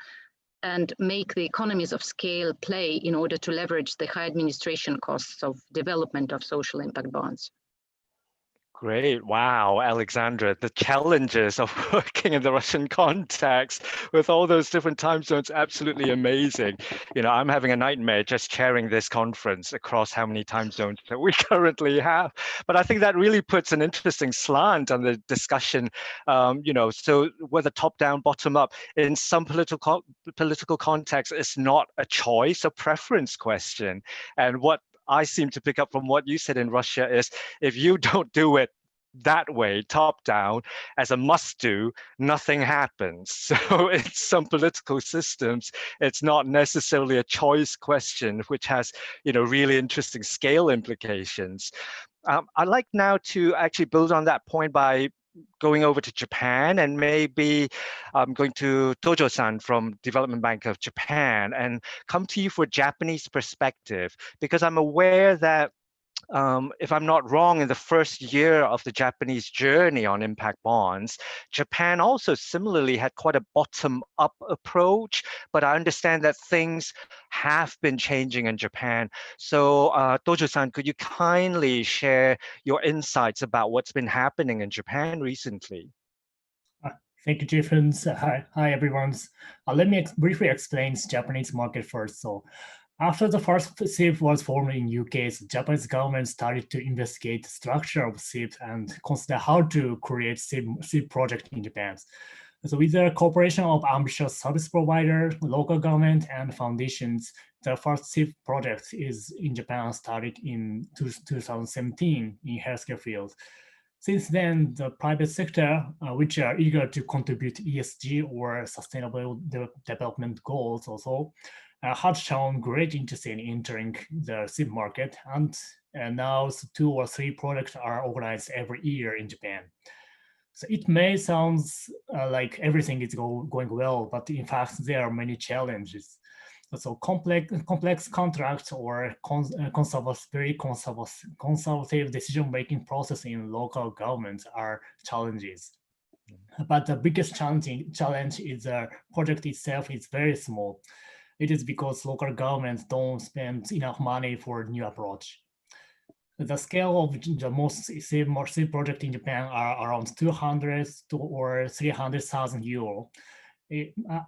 [SPEAKER 2] and make the economies of scale play in order to leverage the high administration costs of development of social impact bonds.
[SPEAKER 1] Great. Wow, Alexandra, the challenges of working in the Russian context with all those different time zones, absolutely amazing. You know, I'm having a nightmare just chairing this conference across how many time zones that we currently have. But I think that really puts an interesting slant on the discussion, you know, so whether top down, bottom up, in some political context, it's not a choice, a preference question. And what I seem to pick up from what you said in Russia is, if you don't do it that way, top down, as a must do, nothing happens. So in some political systems, it's not necessarily a choice question, which has, you know, really interesting scale implications. I'd like now to actually build on that point by going over to Japan, and maybe I'm going to Tojo-san from Development Bank of Japan and come to you for Japanese perspective, because I'm aware that if I'm not wrong, in the first year of the Japanese journey on impact bonds, Japan also similarly had quite a bottom-up approach, but I understand that things have been changing in Japan. So Tojo-san, could you kindly share your insights about what's been happening in Japan recently?
[SPEAKER 7] Thank you, Jason. Hi, everyone. Let me briefly explain the Japanese market first. So, after the first SIP was formed in UK, the Japanese government started to investigate the structure of SIP and consider how to create SIP project in Japan. So with the cooperation of ambitious service providers, local government, and foundations, the first SIP project is in Japan started in 2017 in healthcare field. Since then, the private sector, which are eager to contribute ESG or sustainable development goals also, has shown great interest in entering the SIP market, and now 2 or 3 products are organized every year in Japan. So it may sound like everything is going well, but in fact, there are many challenges. So complex contracts or very conservative decision-making process in local governments are challenges. But the biggest challenge is the project itself is very small. It is because local governments don't spend enough money for new approach. The scale of the most SIV project in Japan are around 200 or 300,000 euro.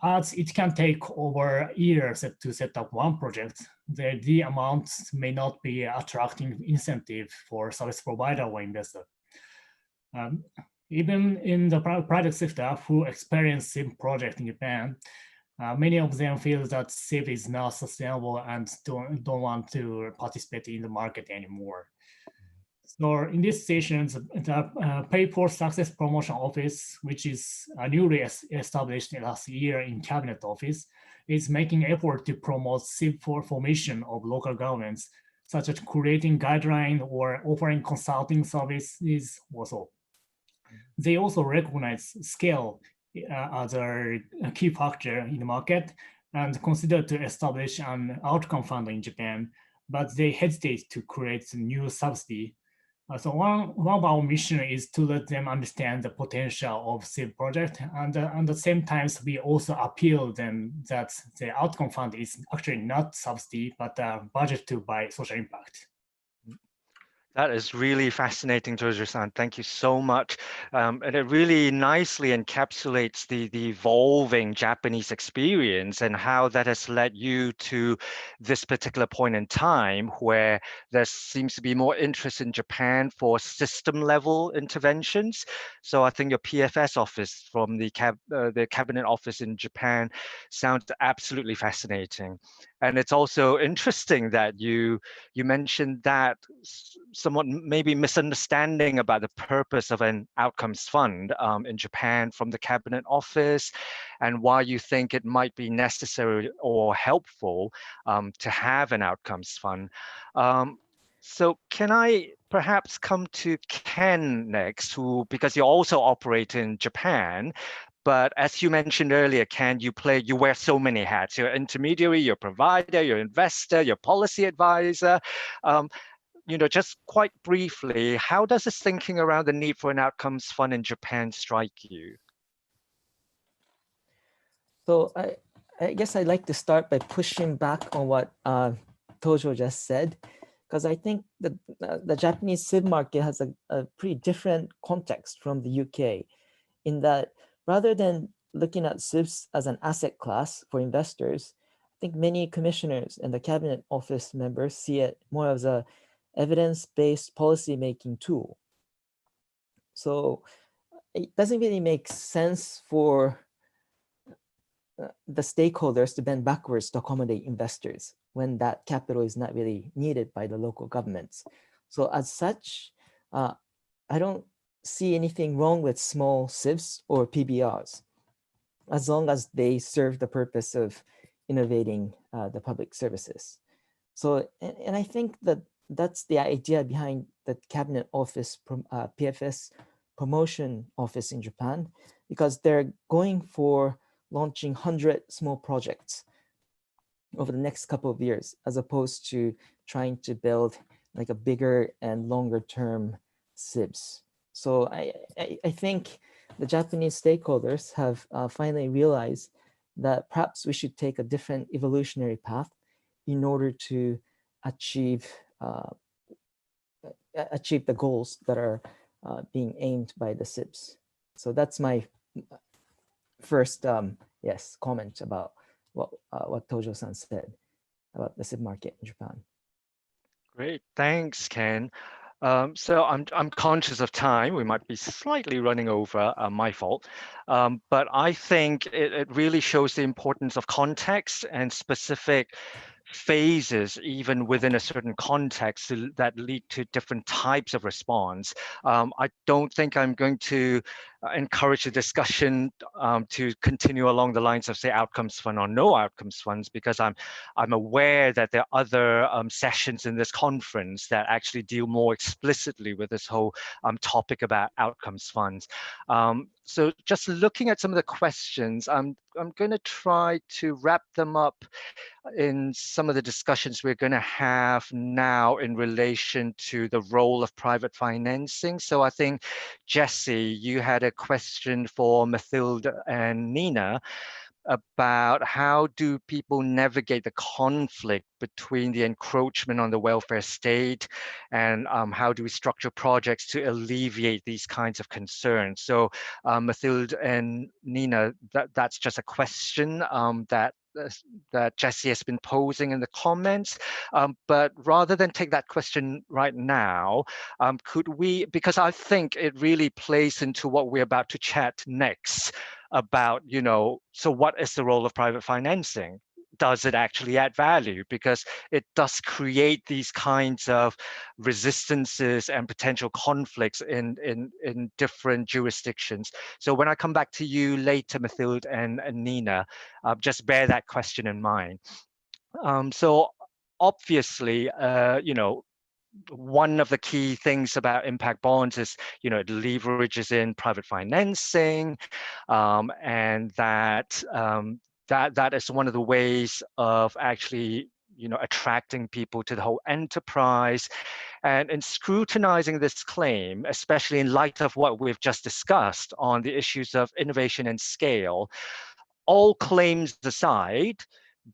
[SPEAKER 7] As it can take over years to set up one project, the amounts may not be attracting incentive for service provider or investor. Even in the private sector who experience SIV project in Japan, many of them feel that SIV is not sustainable and don't want to participate in the market anymore. So in this session, the Pay for Success Promotion Office, which is newly established last year in Cabinet Office, is making effort to promote SIV for formation of local governments, such as creating guidelines or offering consulting services also. They also recognize scale as a key factor in the market and consider to establish an outcome fund in Japan, but they hesitate to create a new subsidy. So one of our mission is to let them understand the potential of SIV project, and at the same time, we also appeal them that the outcome fund is actually not subsidy, but a budget to buy social impact.
[SPEAKER 1] That is really fascinating, Jojo-san. Thank you so much. And it really nicely encapsulates the evolving Japanese experience and how that has led you to this particular point in time where there seems to be more interest in Japan for system level interventions. So I think your PFS office from the Cabinet Office in Japan sounds absolutely fascinating. And it's also interesting that you mentioned that somewhat maybe misunderstanding about the purpose of an outcomes fund in Japan from the Cabinet Office and why you think it might be necessary or helpful to have an outcomes fund. So can I perhaps come to Ken next, because you also operate in Japan, but as you mentioned earlier, Ken, you wear so many hats. You're intermediary, you're provider, you're investor, you're policy advisor. Just quite briefly, how does this thinking around the need for an outcomes fund in Japan strike you?
[SPEAKER 4] So I guess I'd like to start by pushing back on what Tojo just said, because I think that the Japanese SIV market has a pretty different context from the UK, in that rather than looking at SIVs as an asset class for investors, I think many commissioners and the Cabinet Office members see it more as a evidence-based policy-making tool. So it doesn't really make sense for the stakeholders to bend backwards to accommodate investors when that capital is not really needed by the local governments. So as such, I don't see anything wrong with small SIVs or PBRs, as long as they serve the purpose of innovating the public services. So, and I think that that's the idea behind the Cabinet Office PFS promotion office in Japan, because they're going for launching 100 small projects over the next couple of years, as opposed to trying to build like a bigger and longer term SIVs. So I think the Japanese stakeholders have finally realized that perhaps we should take a different evolutionary path in order to achieve the goals that are being aimed by the SIVs. So that's my first comment about what Tojo-san said about the SIV market in Japan.
[SPEAKER 1] Great, thanks, Ken. So I'm conscious of time. We might be slightly running over, my fault. But I think it really shows the importance of context and specific phases, even within a certain context, that lead to different types of response. I don't think I'm going to encourage the discussion to continue along the lines of, say, outcomes fund or no outcomes funds, because I'm aware that there are other sessions in this conference that actually deal more explicitly with this whole topic about outcomes funds. So just looking at some of the questions, I'm going to try to wrap them up in some of the discussions we're going to have now in relation to the role of private financing. So I think, Jesse, you had a question for Mathilde and Nina about how do people navigate the conflict between the encroachment on the welfare state and how do we structure projects to alleviate these kinds of concerns. So Mathilde and Nina, that's just a question that Jesse has been posing in the comments. But rather than take that question right now, could we, because I think it really plays into what we're about to chat next about, so what is the role of private financing? Does it actually add value? Because it does create these kinds of resistances and potential conflicts in different jurisdictions. So when I come back to you later, Mathilde and Nina, just bear that question in mind. So obviously, one of the key things about impact bonds is, it leverages in private financing, and that is one of the ways of actually, attracting people to the whole enterprise. And in scrutinizing this claim, especially in light of what we've just discussed on the issues of innovation and scale, all claims aside,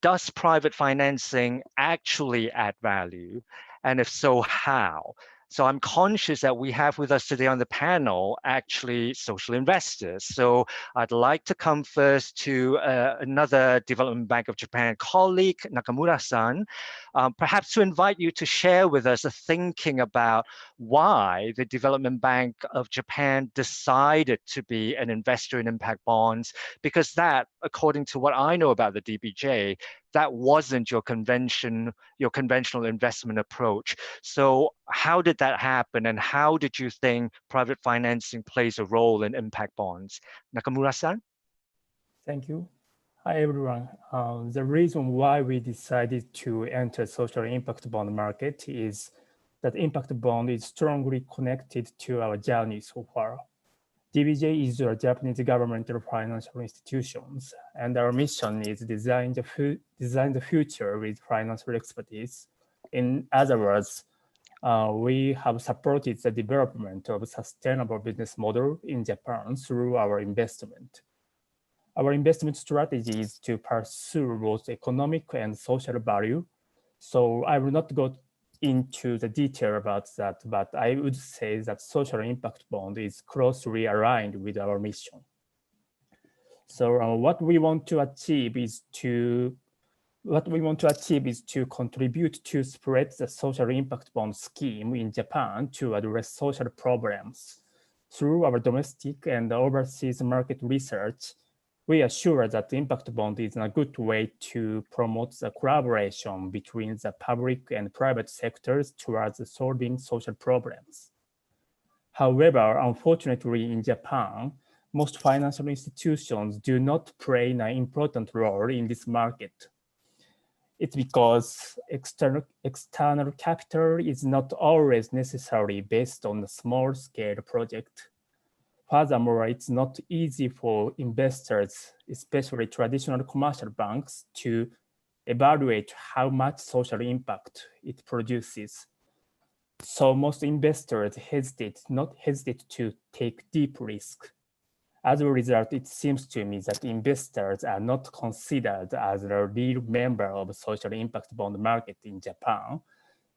[SPEAKER 1] does private financing actually add value? And if so, how? So I'm conscious that we have with us today on the panel actually social investors. So I'd like to come first to another Development Bank of Japan colleague, Nakamura-san, perhaps to invite you to share with us a thinking about why the Development Bank of Japan decided to be an investor in impact bonds, because that, according to what I know about the DBJ, that wasn't your conventional investment approach. So how did that happen, and how did you think private financing plays a role in impact bonds? Nakamura-san?
[SPEAKER 8] Thank you. Hi, everyone. The reason why we decided to enter social impact bond market is that impact bond is strongly connected to our journey so far. DBJ is a Japanese governmental financial institutions, and our mission is design the future with financial expertise. In other words, we have supported the development of a sustainable business model in Japan through our investment. Our investment strategy is to pursue both economic and social value. So I will not go into the detail about that, but I would say that social impact bond is closely aligned with our mission. So what we want to achieve is to contribute to spread the social impact bond scheme in Japan to address social problems. Through our domestic and overseas market research, we are sure that the impact bond is a good way to promote the collaboration between the public and private sectors towards solving social problems. However, unfortunately, in Japan, most financial institutions do not play an important role in this market. It's because external capital is not always necessary based on a small-scale project. Furthermore, it's not easy for investors, especially traditional commercial banks, to evaluate how much social impact it produces. So most investors hesitate to take deep risk. As a result, it seems to me that investors are not considered as a real member of the social impact bond market in Japan.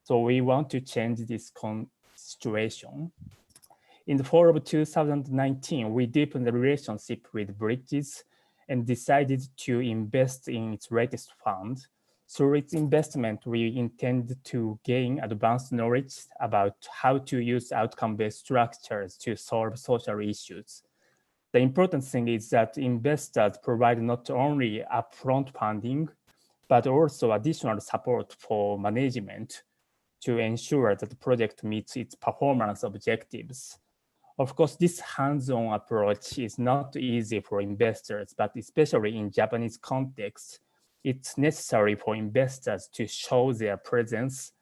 [SPEAKER 8] So we want to change this situation. In the fall of 2019, we deepened the relationship with Bridges and decided to invest in its latest fund. Through its investment, we intend to gain advanced knowledge about how to use outcome-based structures to solve social issues. The important thing is that investors provide not only upfront funding, but also additional support for management to ensure that the project meets its performance objectives. Of course, this hands-on approach is not easy for investors, but especially in Japanese context, it's necessary for investors to show their presence,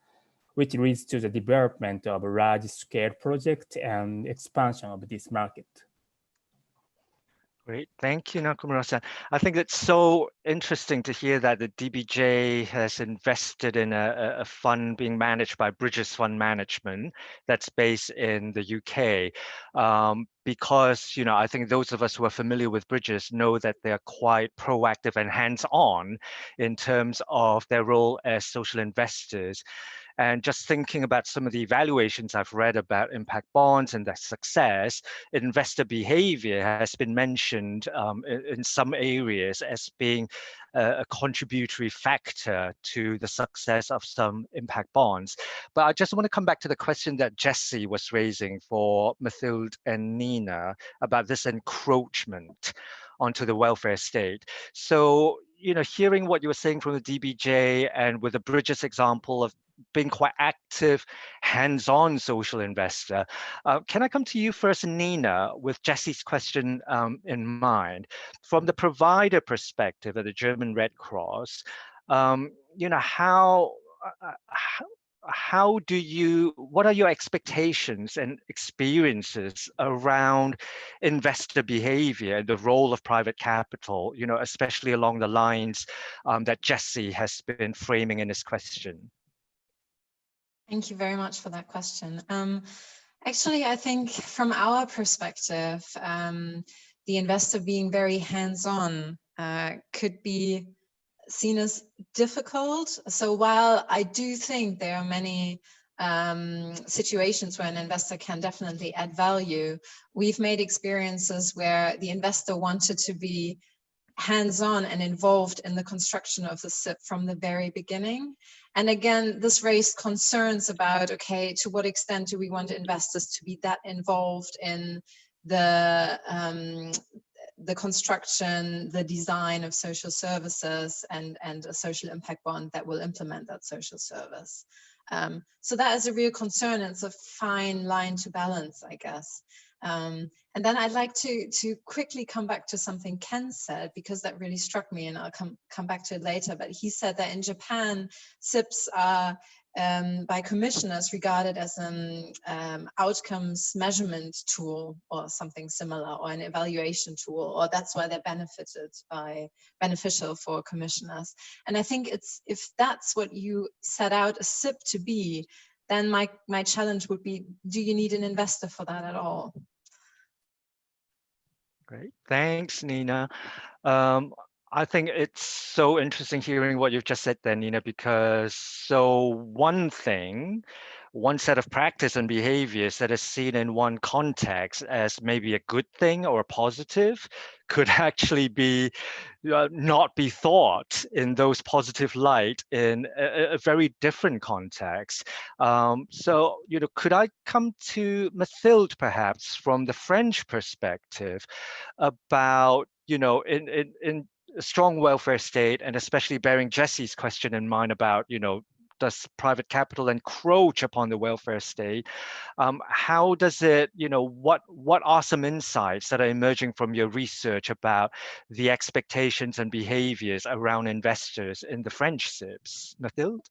[SPEAKER 8] which leads to the development of a large-scale project and expansion of this market.
[SPEAKER 1] Great, thank you, Nakamura-san. I think it's so interesting to hear that the DBJ has invested in a fund being managed by Bridges Fund Management that's based in the UK. Because, I think those of us who are familiar with Bridges know that they're quite proactive and hands-on in terms of their role as social investors. And just thinking about some of the evaluations I've read about impact bonds and their success, investor behavior has been mentioned in some areas as being a contributory factor to the success of some impact bonds. But I just want to come back to the question that Jesse was raising for Mathilde and Nina about this encroachment onto the welfare state. So, hearing what you were saying from the DBJ and with the Bridges example of being quite active, hands-on social investor. Can I come to you first, Nina, with Jesse's question in mind? From the provider perspective of the German Red Cross, what are your expectations and experiences around investor behavior and the role of private capital, especially along the lines that Jesse has been framing in his question?
[SPEAKER 5] Thank you very much for that question. Actually, I think from our perspective, the investor being very hands-on could be seen as difficult. So while I do think there are many situations where an investor can definitely add value, we've made experiences where the investor wanted to be hands-on and involved in the construction of the SIP from the very beginning. And again, this raised concerns about, okay, to what extent do we want investors to be that involved in the construction, the design of social services and a social impact bond that will implement that social service. So that is a real concern. It's a fine line to balance, I guess. And then I'd like to quickly come back to something Ken said, because that really struck me, and I'll come back to it later. But he said that in Japan, SIPs are by commissioners regarded as an outcomes measurement tool or something similar, or an evaluation tool, or that's why they're beneficial for commissioners. And I think if that's what you set out a SIP to be, then my challenge would be, do you need an investor for that at all?
[SPEAKER 1] Great, thanks, Nina. I think it's so interesting hearing what you've just said there, Nina, because one set of practice and behaviors that is seen in one context as maybe a good thing or a positive could actually be not be thought in those positive light in a very different context. So, could I come to Mathilde perhaps from the French perspective about, in a strong welfare state, and especially bearing Jesse's question in mind about, does private capital encroach upon the welfare state? How does it, what are some insights that are emerging from your research about the expectations and behaviors around investors in the French SIPs? Mathilde?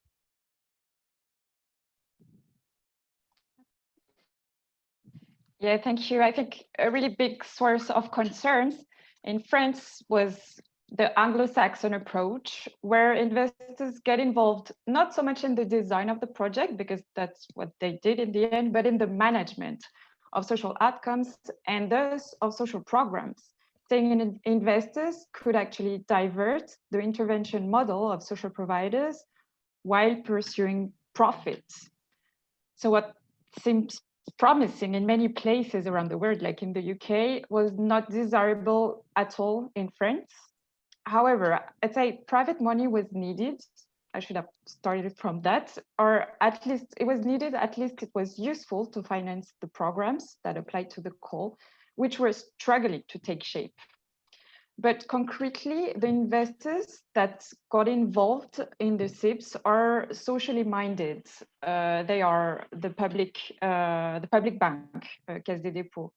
[SPEAKER 6] Yeah, thank you. I think a really big source of concerns in France was the Anglo-Saxon approach, where investors get involved not so much in the design of the project, because that's what they did in the end, but in the management of social outcomes and thus of social programs. Saying investors could actually divert the intervention model of social providers while pursuing profits. So what seems promising in many places around the world, like in the UK, was not desirable at all in France. However, I'd say private money was needed. I should have started from that, or at least it was needed, at least it was useful to finance the programs that applied to the call, which were struggling to take shape. But concretely, the investors that got involved in the SIBs are socially minded. They are the public bank, Caisse des Dépôts,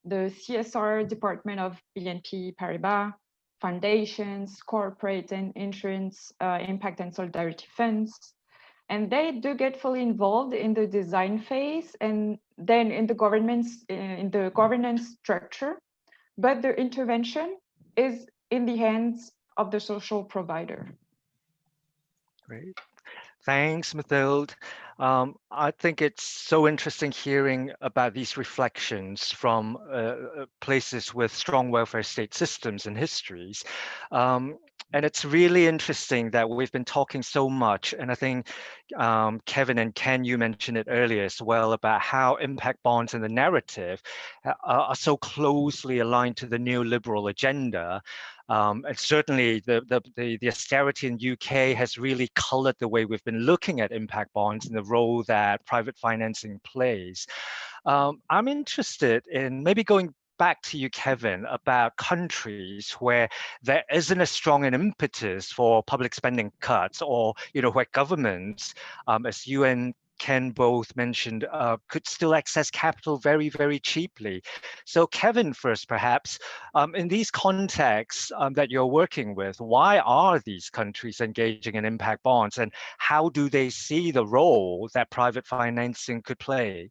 [SPEAKER 6] the CSR department of BNP Paribas, foundations, corporate and insurance, impact and solidarity funds. And they do get fully involved in the design phase and then in the governance structure, but their intervention is in the hands of the social provider.
[SPEAKER 1] Great. Thanks, Mathilde. I think it's so interesting hearing about these reflections from places with strong welfare state systems and histories. And it's really interesting that we've been talking so much, and I think Kevin and Ken, you mentioned it earlier as well, about how impact bonds and the narrative are so closely aligned to the neoliberal agenda. And certainly the austerity in UK has really colored the way we've been looking at impact bonds and the role that private financing plays. I'm interested in maybe going back to you, Kevin, about countries where there isn't a strong an impetus for public spending cuts, or where governments, as you and Ken both mentioned, could still access capital very, very cheaply. So Kevin first, perhaps, in these contexts that you're working with, why are these countries engaging in impact bonds, and how do they see the role that private financing could play?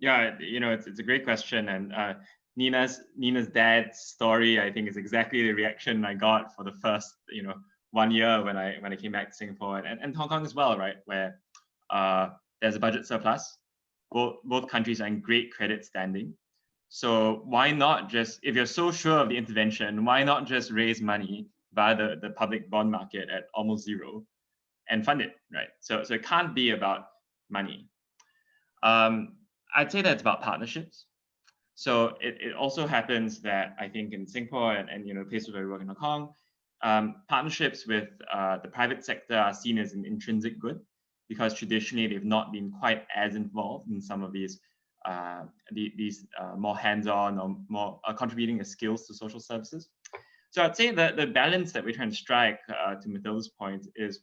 [SPEAKER 3] Yeah, it's a great question, and Nina's dad's story, I think, is exactly the reaction I got for the first 1 year when I came back to Singapore, and Hong Kong as well, right, where there's a budget surplus. Both countries are in great credit standing, so why not just, if you're so sure of the intervention, why not just raise money via the public bond market at almost zero and fund it, right? So it can't be about money. I'd say that's about partnerships. So it also happens that I think in Singapore and places where we work in Hong Kong, partnerships with the private sector are seen as an intrinsic good, because traditionally they've not been quite as involved in some of these more hands-on or more contributing the skills to social services. So I'd say that the balance that we're trying to strike, to Mathilde's point, is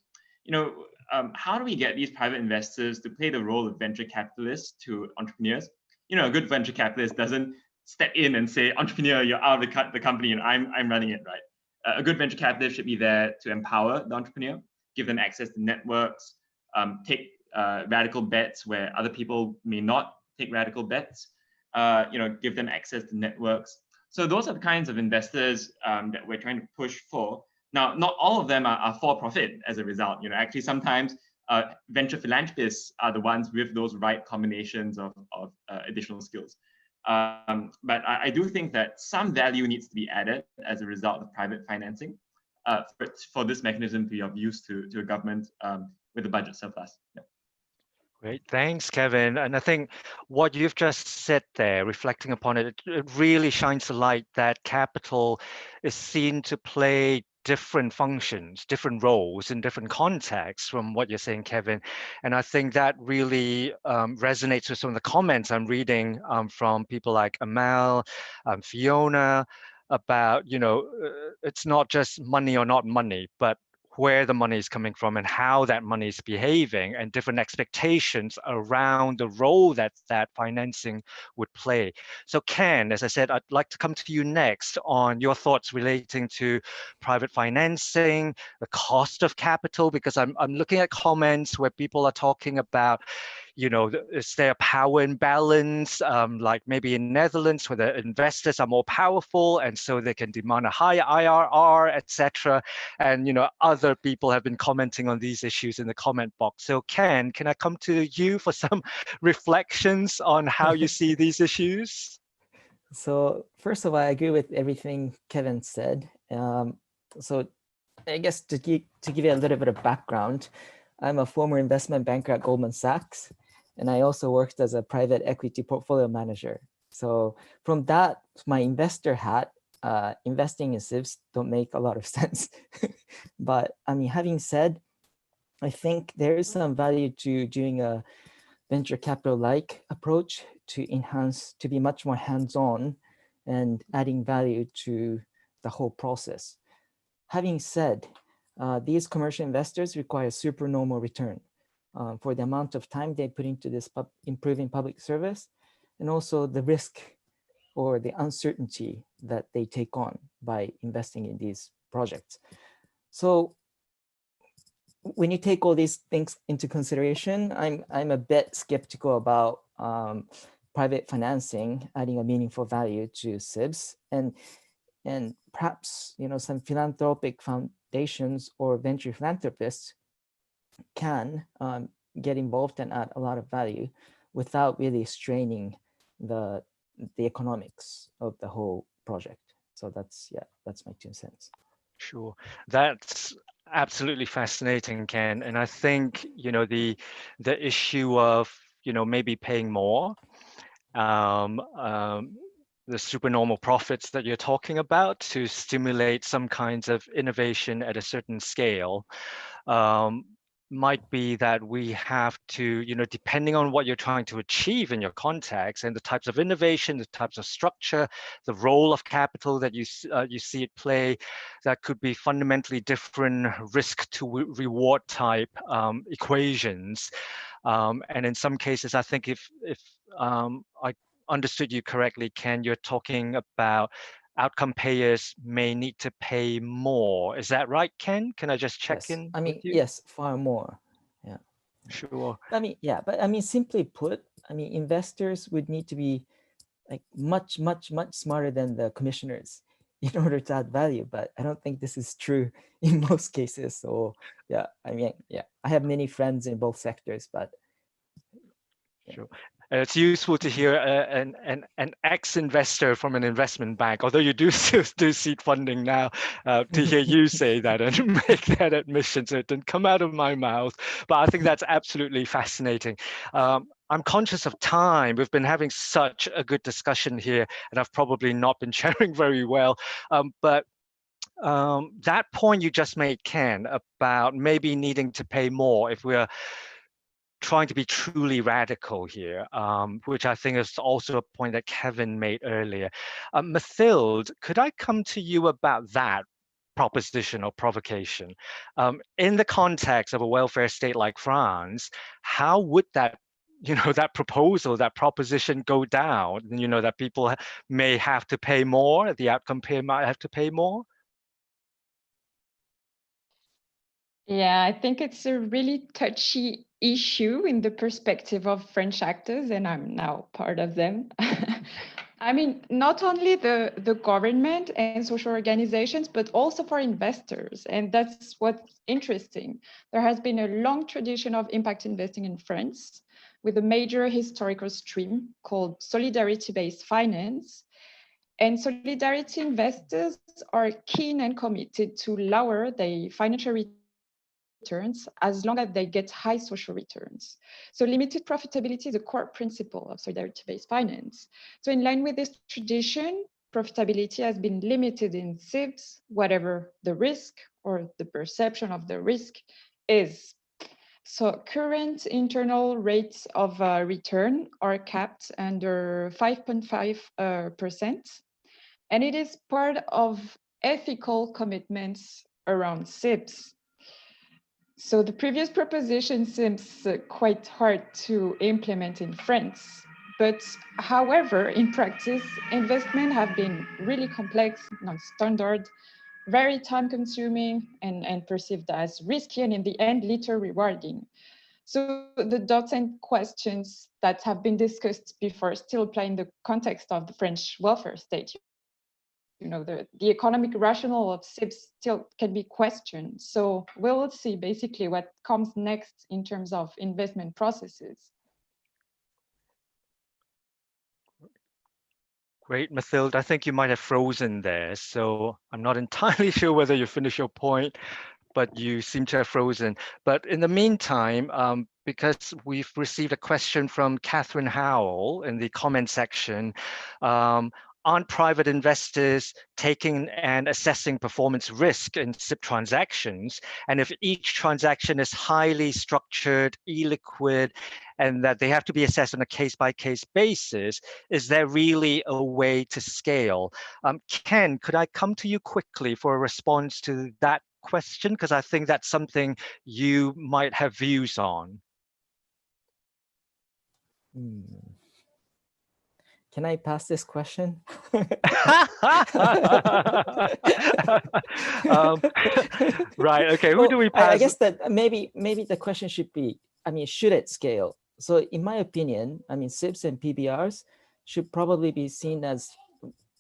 [SPEAKER 3] how do we get these private investors to play the role of venture capitalists to entrepreneurs? A good venture capitalist doesn't step in and say, entrepreneur, you're out of the company and I'm running it, right? A good venture capitalist should be there to empower the entrepreneur, give them access to networks, take radical bets where other people may not take radical bets, give them access to networks. So those are the kinds of investors that we're trying to push for. Now, not all of them are for profit as a result. Actually, sometimes venture philanthropists are the ones with those right combinations of additional skills. But I do think that some value needs to be added as a result of private financing for this mechanism to be of use to a government with a budget surplus. Yeah.
[SPEAKER 1] Great, thanks, Kevin. And I think what you've just said there, reflecting upon it, it really shines a light that capital is seen to play different functions, different roles in different contexts from what you're saying, Kevin. And I think that really resonates with some of the comments I'm reading from people like Amal, Fiona, about, it's not just money or not money, but where the money is coming from and how that money is behaving, and different expectations around the role that financing would play. So Ken, as I said, I'd like to come to you next on your thoughts relating to private financing, the cost of capital, because I'm looking at comments where people are talking about, is there a power imbalance, like maybe in Netherlands, where the investors are more powerful and so they can demand a higher IRR, etc. And other people have been commenting on these issues in the comment box. So Ken, can I come to you for some reflections on how you see these issues?
[SPEAKER 4] So first of all, I agree with everything Kevin said. So I guess to give you a little bit of background, I'm a former investment banker at Goldman Sachs, and I also worked as a private equity portfolio manager. So from that, my investor hat, investing in SIVs don't make a lot of sense. But I mean, having said, I think there is some value to doing a venture capital-like approach to be much more hands-on and adding value to the whole process. Having said, these commercial investors require supernormal return for the amount of time they put into this improving public service, and also the risk or the uncertainty that they take on by investing in these projects. So when you take all these things into consideration, I'm a bit skeptical about private financing adding a meaningful value to SIBs, and perhaps some philanthropic foundations or venture philanthropists can get involved and add a lot of value without really straining the economics of the whole project. So that's my 2 cents.
[SPEAKER 1] Sure, that's absolutely fascinating, Ken. And I think the issue of maybe paying more, the supernormal profits that you're talking about to stimulate some kinds of innovation at a certain scale, might be that we have to, depending on what you're trying to achieve in your context and the types of innovation, the types of structure, the role of capital that you see it play, that could be fundamentally different risk to reward type equations. And in some cases, I think if I understood you correctly, Ken, you're talking about outcome payers may need to pay more. Is that right, Ken? Can I just check in with you?
[SPEAKER 4] Yes, far more. Yeah.
[SPEAKER 1] Sure.
[SPEAKER 4] But simply put, investors would need to be like much smarter than the commissioners in order to add value. But I don't think this is true in most cases. So I have many friends in both sectors, but
[SPEAKER 1] sure. It's useful to hear an ex-investor from an investment bank, although you do seed funding now, to hear you say that and make that admission. So it didn't come out of my mouth, but I think that's absolutely fascinating. I'm conscious of time. We've been having such a good discussion here, and I've probably not been sharing very well. But that point you just made, Ken, about maybe needing to pay more if we're trying to be truly radical here, which I think is also a point that Kevin made earlier. Mathilde, could I come to you about that proposition or provocation? In the context of a welfare state like France, how would that that proposal, that proposition go down? That people may have to pay more, the outcome payer might have to pay more?
[SPEAKER 6] Yeah, I think it's a really touchy issue in the perspective of French actors, and I'm now part of them. I mean, not only the government and social organizations, but also for investors. And that's what's interesting. There has been a long tradition of impact investing in France with a major historical stream called solidarity-based finance. And solidarity investors are keen and committed to lower their financial returns as long as they get high social returns. So limited profitability is a core principle of solidarity-based finance. So in line with this tradition, profitability has been limited in SIBs, whatever the risk or the perception of the risk is. So current internal rates of return are capped under 5.5%. And it is part of ethical commitments around SIBs. So the previous proposition seems quite hard to implement in France. But however, in practice, investment have been really complex, non-standard, very time-consuming, and perceived as risky, and in the end, little rewarding. So the doubts and questions that have been discussed before still apply in the context of the French welfare state. The economic rationale of SIBs still can be questioned. So we'll see basically what comes next in terms of investment processes.
[SPEAKER 1] Great, Mathilde. I think you might have frozen there. So I'm not entirely sure whether you finished your point, but you seem to have frozen. But in the meantime, because we've received a question from Catherine Howell in the comment section, aren't private investors taking and assessing performance risk in SIP transactions? And if each transaction is highly structured, illiquid, and that they have to be assessed on a case-by-case basis, is there really a way to scale? Ken, could I come to you quickly for a response to that question? Because I think that's something you might have views on.
[SPEAKER 4] Can I pass this question?
[SPEAKER 1] Right. Okay. Who
[SPEAKER 4] Well,
[SPEAKER 1] do we pass?
[SPEAKER 4] I guess that maybe the question should be, I mean, should it scale? So in my opinion, I mean, SIPs and PBRs should probably be seen as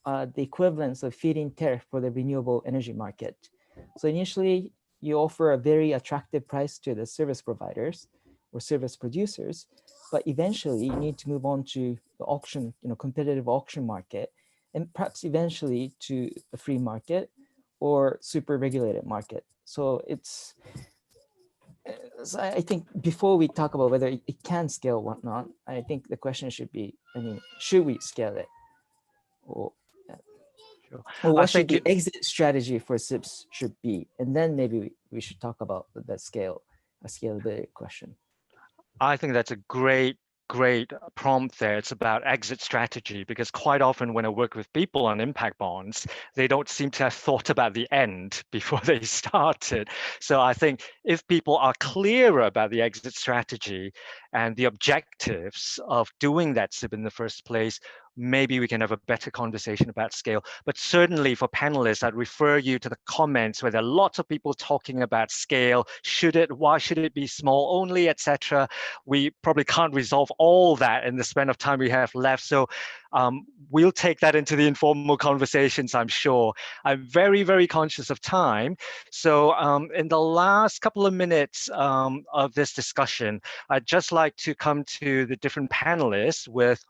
[SPEAKER 4] the equivalence of feed-in tariff for the renewable energy market. So initially, you offer a very attractive price to the service providers or service producers, but eventually you need to move on to the auction, competitive auction market, and perhaps eventually to the free market or super regulated market. So it's, so I think before we talk about whether it can scale or whatnot, I think the question should be, I mean, should we scale it? Or what should the exit strategy for SIPs should be? And then maybe we should talk about the scalability question.
[SPEAKER 1] I think that's a great prompt there. It's about exit strategy, because quite often when I work with people on impact bonds, they don't seem to have thought about the end before they started. So I think if people are clearer about the exit strategy and the objectives of doing that SIP in the first place, maybe we can have a better conversation about scale. But certainly for panelists, I'd refer you to the comments where there are lots of people talking about scale. Why should it be small only, etc. We probably can't resolve all that in the span of time we have left. So we'll take that into the informal conversations, I'm sure. I'm very, very conscious of time. So in the last couple of minutes of this discussion, I'd just like to come to the different panelists with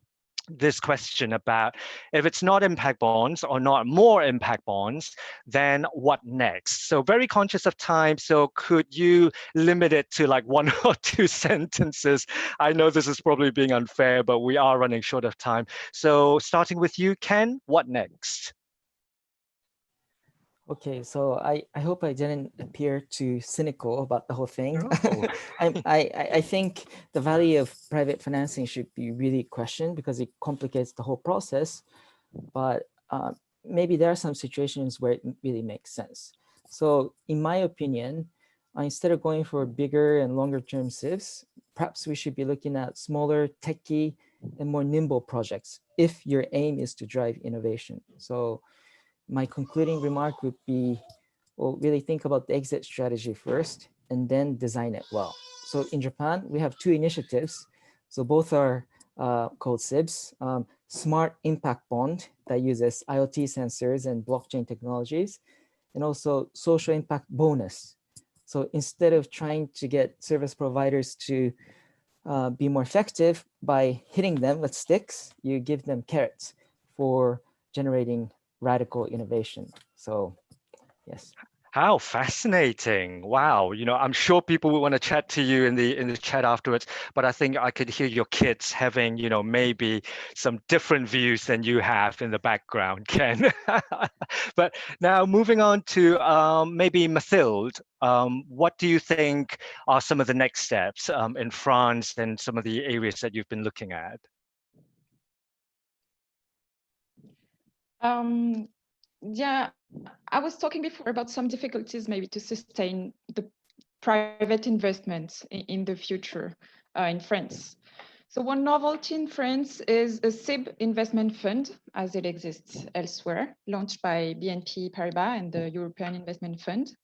[SPEAKER 1] this question about, if it's not impact bonds or not more impact bonds, then what next? So very conscious of time. So could you limit it to like 1 or 2 sentences? I know this is probably being unfair, but we are running short of time. So starting with you, Ken, what next?
[SPEAKER 4] Okay, so I hope I didn't appear too cynical about the whole thing.
[SPEAKER 1] No.
[SPEAKER 4] I think the value of private financing should be really questioned because it complicates the whole process. But maybe there are some situations where it really makes sense. So in my opinion, instead of going for bigger and longer term SIVs, perhaps we should be looking at smaller, techy, and more nimble projects if your aim is to drive innovation. So my concluding remark would be, well, really think about the exit strategy first and then design it well. So in Japan, we have 2 initiatives. So both are called SIBs, Smart Impact Bond that uses IoT sensors and blockchain technologies, and also Social Impact Bonus. So instead of trying to get service providers to be more effective by hitting them with sticks, you give them carrots for generating radical innovation. So yes.
[SPEAKER 1] How fascinating. Wow. I'm sure people will want to chat to you in the chat afterwards, but I think I could hear your kids having, maybe some different views than you have in the background, Ken. But now moving on to maybe Mathilde, what do you think are some of the next steps in France and some of the areas that you've been looking at?
[SPEAKER 6] Yeah, I was talking before about some difficulties maybe to sustain the private investments in the future in France. So one novelty in France is a SIB investment fund, as it exists elsewhere, launched by BNP Paribas and the European Investment Fund.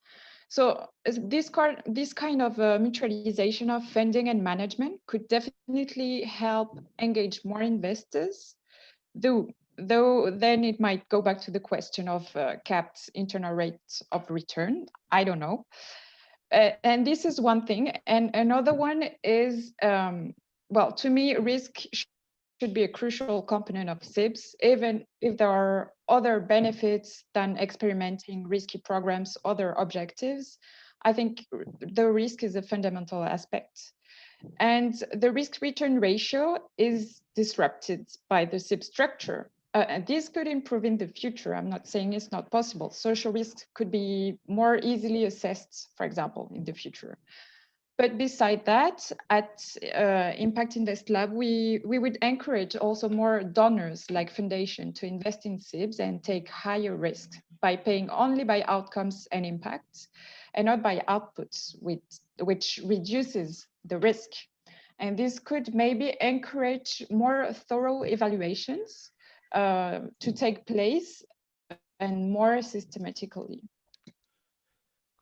[SPEAKER 6] So this kind of mutualization of funding and management could definitely help engage more investors, though then it might go back to the question of capped internal rates of return. I don't know. And this is one thing. And another one is, well, to me, risk should be a crucial component of SIBs, even if there are other benefits than experimenting risky programs, other objectives. I think the risk is a fundamental aspect. And the risk return ratio is disrupted by the SIB structure. This could improve in the future. I'm not saying it's not possible. Social risks could be more easily assessed, for example, in the future. But beside that, at Impact Invest Lab, we would encourage also more donors like foundation to invest in SIBs and take higher risks by paying only by outcomes and impacts and not by outputs, which reduces the risk. And this could maybe encourage more thorough evaluations to take place and more systematically.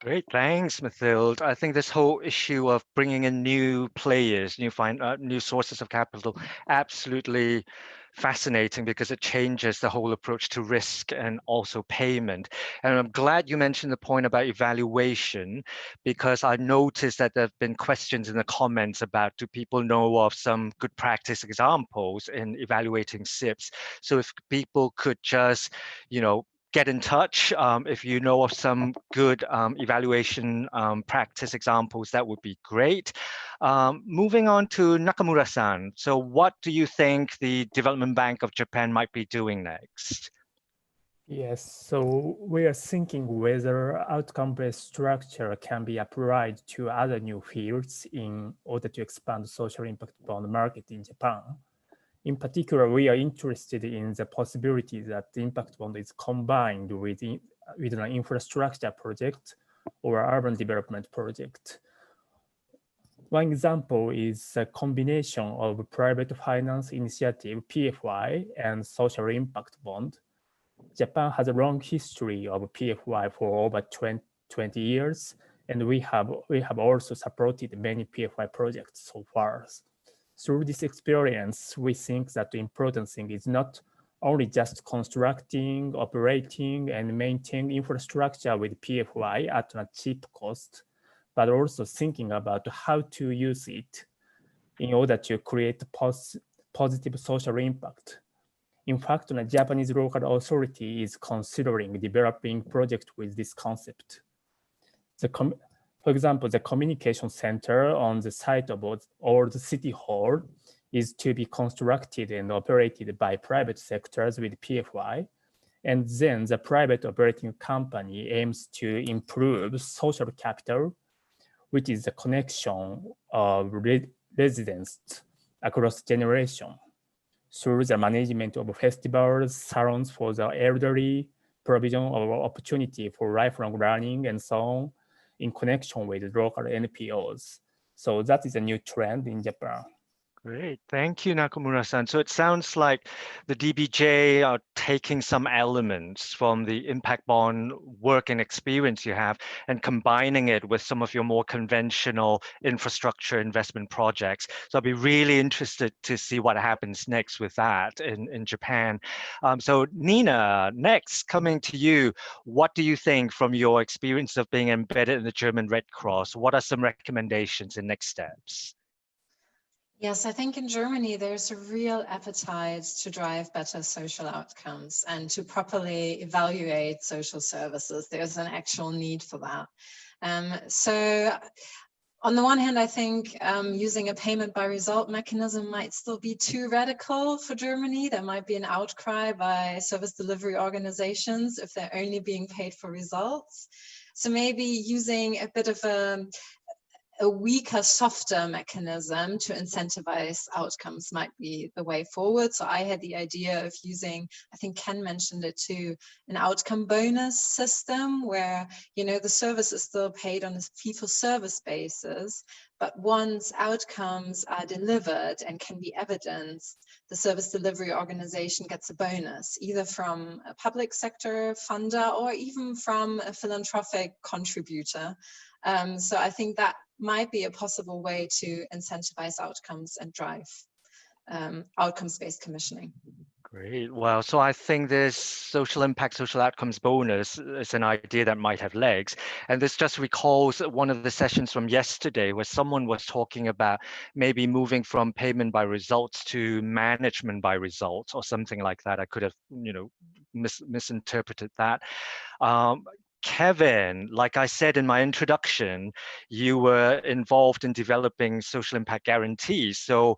[SPEAKER 1] Great, thanks, Mathilde. I think this whole issue of bringing in new players, new sources of capital, absolutely fascinating because it changes the whole approach to risk and also payment. And I'm glad you mentioned the point about evaluation, because I noticed that there have been questions in the comments about, do people know of some good practice examples in evaluating SIPs? So if people could just, get in touch. If you know of some good evaluation practice examples, that would be great. Moving on to Nakamura-san. So what do you think the Development Bank of Japan might be doing next?
[SPEAKER 8] Yes, so we are thinking whether outcome-based structure can be applied to other new fields in order to expand social impact bond market in Japan. In particular, we are interested in the possibility that the impact bond is combined with an infrastructure project or urban development project. One example is a combination of private finance initiative, PFI, and social impact bond. Japan has a long history of PFI for over 20 years, and we have also supported many PFI projects so far. Through this experience, we think that the important thing is not only just constructing, operating, and maintaining infrastructure with PFI at a cheap cost, but also thinking about how to use it in order to create positive social impact. In fact, the Japanese local authority is considering developing projects with this concept. For example, the communication center on the site of old city hall is to be constructed and operated by private sectors with PFI. And then the private operating company aims to improve social capital, which is the connection of residents across generations through the management of festivals, salons for the elderly, provision of opportunity for lifelong learning, and so on, in connection with local NPOs. So that is a new trend in Japan.
[SPEAKER 1] Great, thank you, Nakamura-san. So it sounds like the DBJ are taking some elements from the impact bond work and experience you have and combining it with some of your more conventional infrastructure investment projects. So I'll be really interested to see what happens next with that in Japan. So Nina, next, coming to you, what do you think from your experience of being embedded in the German Red Cross? What are some recommendations and next steps?
[SPEAKER 5] Yes, I think in Germany, there's a real appetite to drive better social outcomes and to properly evaluate social services. There's an actual need for that. So on the one hand, I think using a payment by result mechanism might still be too radical for Germany. There might be an outcry by service delivery organizations if they're only being paid for results. So maybe using a bit of a weaker, softer mechanism to incentivize outcomes might be the way forward. So I had the idea of using, I think Ken mentioned it too, an outcome bonus system where, the service is still paid on a fee-for-service basis, but once outcomes are delivered and can be evidenced, the service delivery organization gets a bonus, either from a public sector funder or even from a philanthropic contributor. So I think that might be a possible way to incentivize outcomes and drive outcomes-based commissioning.
[SPEAKER 1] Great. Well, so I think this social impact, social outcomes bonus is an idea that might have legs. And this just recalls one of the sessions from yesterday where someone was talking about maybe moving from payment by results to management by results or something like that. I could have, misinterpreted that. Kevin, like I said in my introduction, you were involved in developing social impact guarantees. So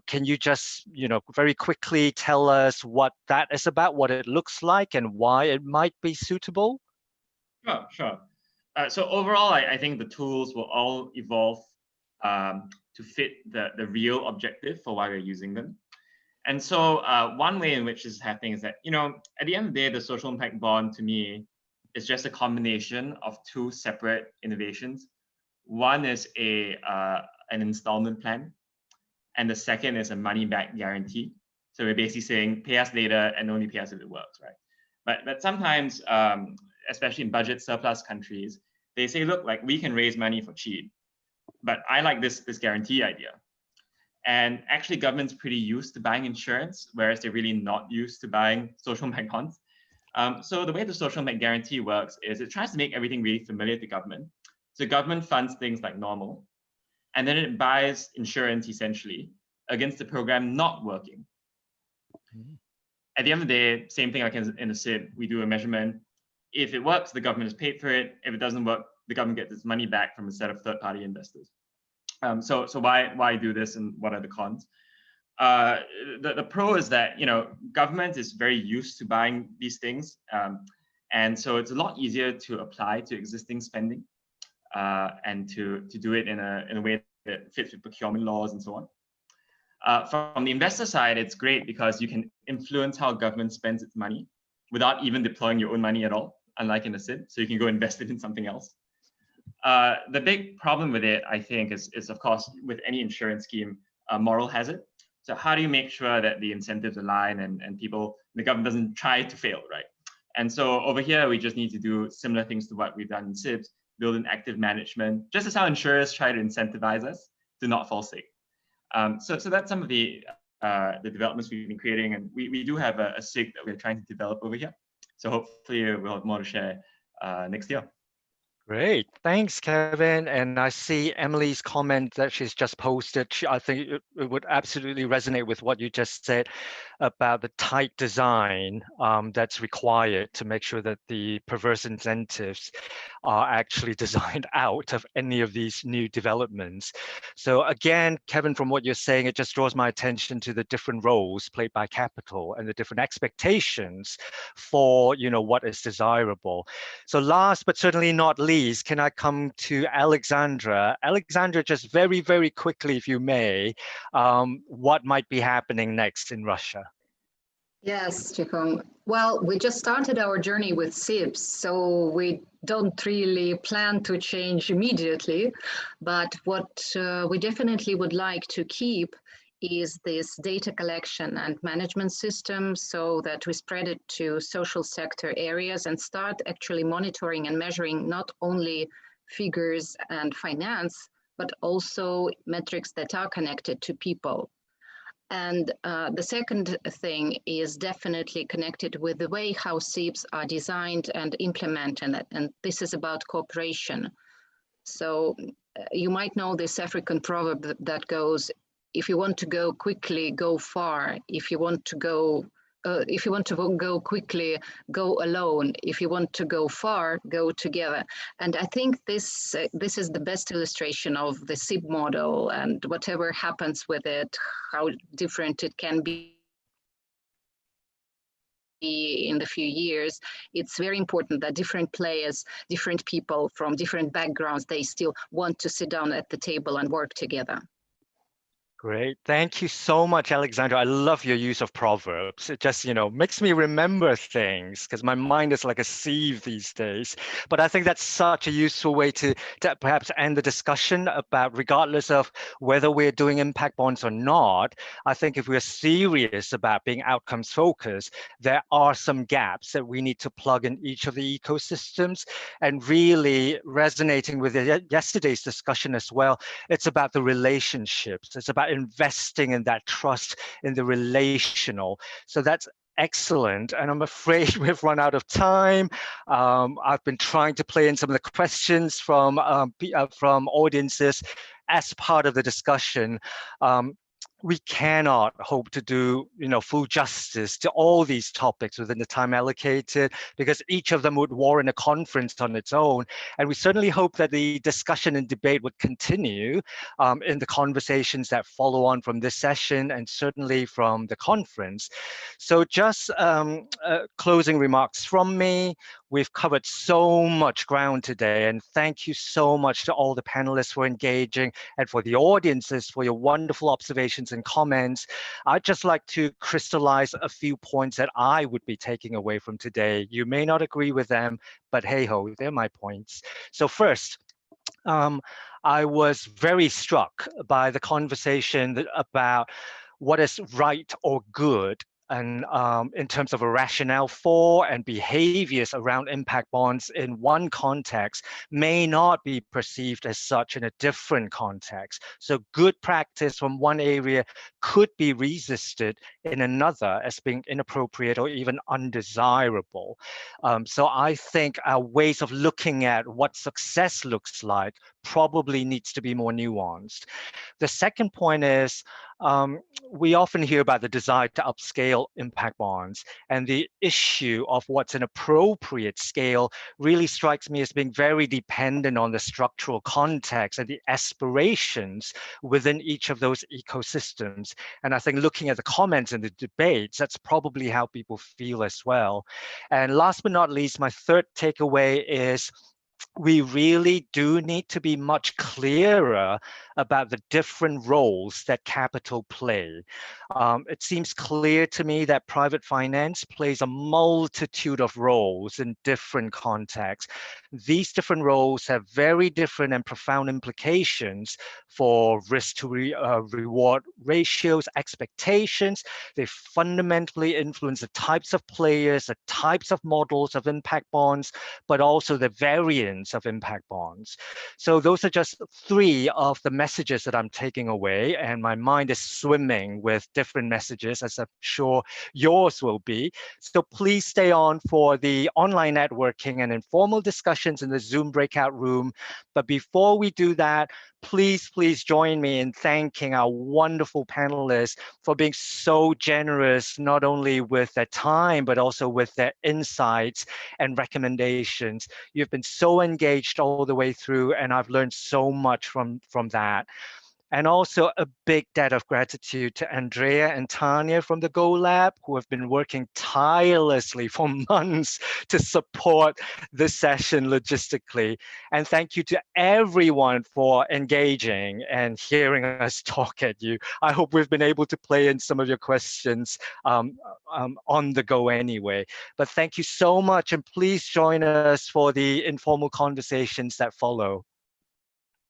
[SPEAKER 1] Can you just, very quickly tell us what that is about, what it looks like, and why it might be suitable?
[SPEAKER 3] Sure. So overall, I think the tools will all evolve to fit the real objective for why we're using them. And so one way in which this is happening is that, at the end of the day, the social impact bond to me is just a combination of two separate innovations. One is an installment plan, and the second is a money-back guarantee. So we're basically saying, pay us later and only pay us if it works, right? But sometimes, especially in budget surplus countries, they say, look, like we can raise money for cheap, but I like this guarantee idea. And actually, government's pretty used to buying insurance, whereas they're really not used to buying social impact bonds. So the way the social impact guarantee works is it tries to make everything really familiar to government. So government funds things like normal, and then it buys insurance essentially against the program not working. At the end of the day, same thing like in a SIB, we do a measurement. If it works, the government has paid for it. If it doesn't work, the government gets its money back from a set of third-party investors. So why do this, and what are the cons? The pro is that government is very used to buying these things, and so it's a lot easier to apply to existing spending, and to do it in a way that fits with procurement laws and so on. From the investor side, it's great because you can influence how government spends its money without even deploying your own money at all, unlike in a SIB. So you can go invest it in something else. The big problem with it, I think, is of course, with any insurance scheme, a moral hazard. So how do you make sure that the incentives align and the government doesn't try to fail, right? And so over here, we just need to do similar things to what we've done in SIBs, build an active management, just as how insurers try to incentivize us to not fall sick. So that's some of the developments we've been creating, and we do have a SIG that we're trying to develop over here. So hopefully we'll have more to share next year.
[SPEAKER 1] Great, thanks, Kevin. And I see Emily's comment that she's just posted. I think it would absolutely resonate with what you just said about the tight design that's required to make sure that the perverse incentives are actually designed out of any of these new developments. So again, Kevin, from what you're saying, it just draws my attention to the different roles played by capital and the different expectations for what is desirable. So last but certainly not least, can I come to Alexandra? Alexandra, just very, very quickly, if you may, what might be happening next in Russia?
[SPEAKER 2] Yes, Chikung. Well, we just started our journey with SIBs, so we don't really plan to change immediately. But what we definitely would like to keep is this data collection and management system, so that we spread it to social sector areas and start actually monitoring and measuring not only figures and finance, but also metrics that are connected to people. And the second thing is definitely connected with the way how SIBs are designed and implemented, and this is about cooperation. So you might know this African proverb that goes, if you want to go quickly, go far. If you want to go quickly, go alone. If you want to go far, go together. And I think this is the best illustration of the SIB model, and whatever happens with it, how different it can be in the few years. It's very important that different players, different people from different backgrounds, they still want to sit down at the table and work together.
[SPEAKER 1] Great. Thank you so much, Alexandra. I love your use of proverbs. It just, makes me remember things because my mind is like a sieve these days. But I think that's such a useful way to perhaps end the discussion about, regardless of whether we're doing impact bonds or not, I think if we're serious about being outcomes focused, there are some gaps that we need to plug in each of the ecosystems. And really resonating with yesterday's discussion as well, it's about the relationships. It's about investing in that trust in the relational. So that's excellent. And I'm afraid we've run out of time. I've been trying to play in some of the questions from audiences as part of the discussion. we cannot hope to do, full justice to all these topics within the time allocated, because each of them would warrant a conference on its own. And we certainly hope that the discussion and debate would continue in the conversations that follow on from this session and certainly from the conference. So just closing remarks from me. We've covered so much ground today, and thank you so much to all the panelists for engaging and for the audiences for your wonderful observations and comments. I'd just like to crystallize a few points that I would be taking away from today. You may not agree with them, but hey ho, they're my points. So first, I was very struck by the conversation about what is right or good, and in terms of a rationale for and behaviors around impact bonds in one context may not be perceived as such in a different context. So good practice from one area could be resisted in another as being inappropriate or even undesirable. So I think our ways of looking at what success looks like probably needs to be more nuanced. The second point is, we often hear about the desire to upscale impact bonds, and the issue of what's an appropriate scale really strikes me as being very dependent on the structural context and the aspirations within each of those ecosystems. And I think looking at the comments and the debates, that's probably how people feel as well. And last but not least, my third takeaway is, we really do need to be much clearer about the different roles that capital play. It seems clear to me that private finance plays a multitude of roles in different contexts. These different roles have very different and profound implications for risk to reward ratios, expectations. They fundamentally influence the types of players, the types of models of impact bonds, but also the variance of impact bonds. So those are just three of the messages that I'm taking away, and my mind is swimming with different messages, as I'm sure yours will be. So please stay on for the online networking and informal discussions in the Zoom breakout room. But before we do that, please join me in thanking our wonderful panelists for being so generous, not only with their time, but also with their insights and recommendations. You've been so engaged all the way through, and I've learned so much from that. And also a big debt of gratitude to Andrea and Tanya from the Go Lab, who have been working tirelessly for months to support this session logistically. And thank you to everyone for engaging and hearing us talk at you. I hope we've been able to play in some of your questions on the go anyway. But thank you so much, and please join us for the informal conversations that follow.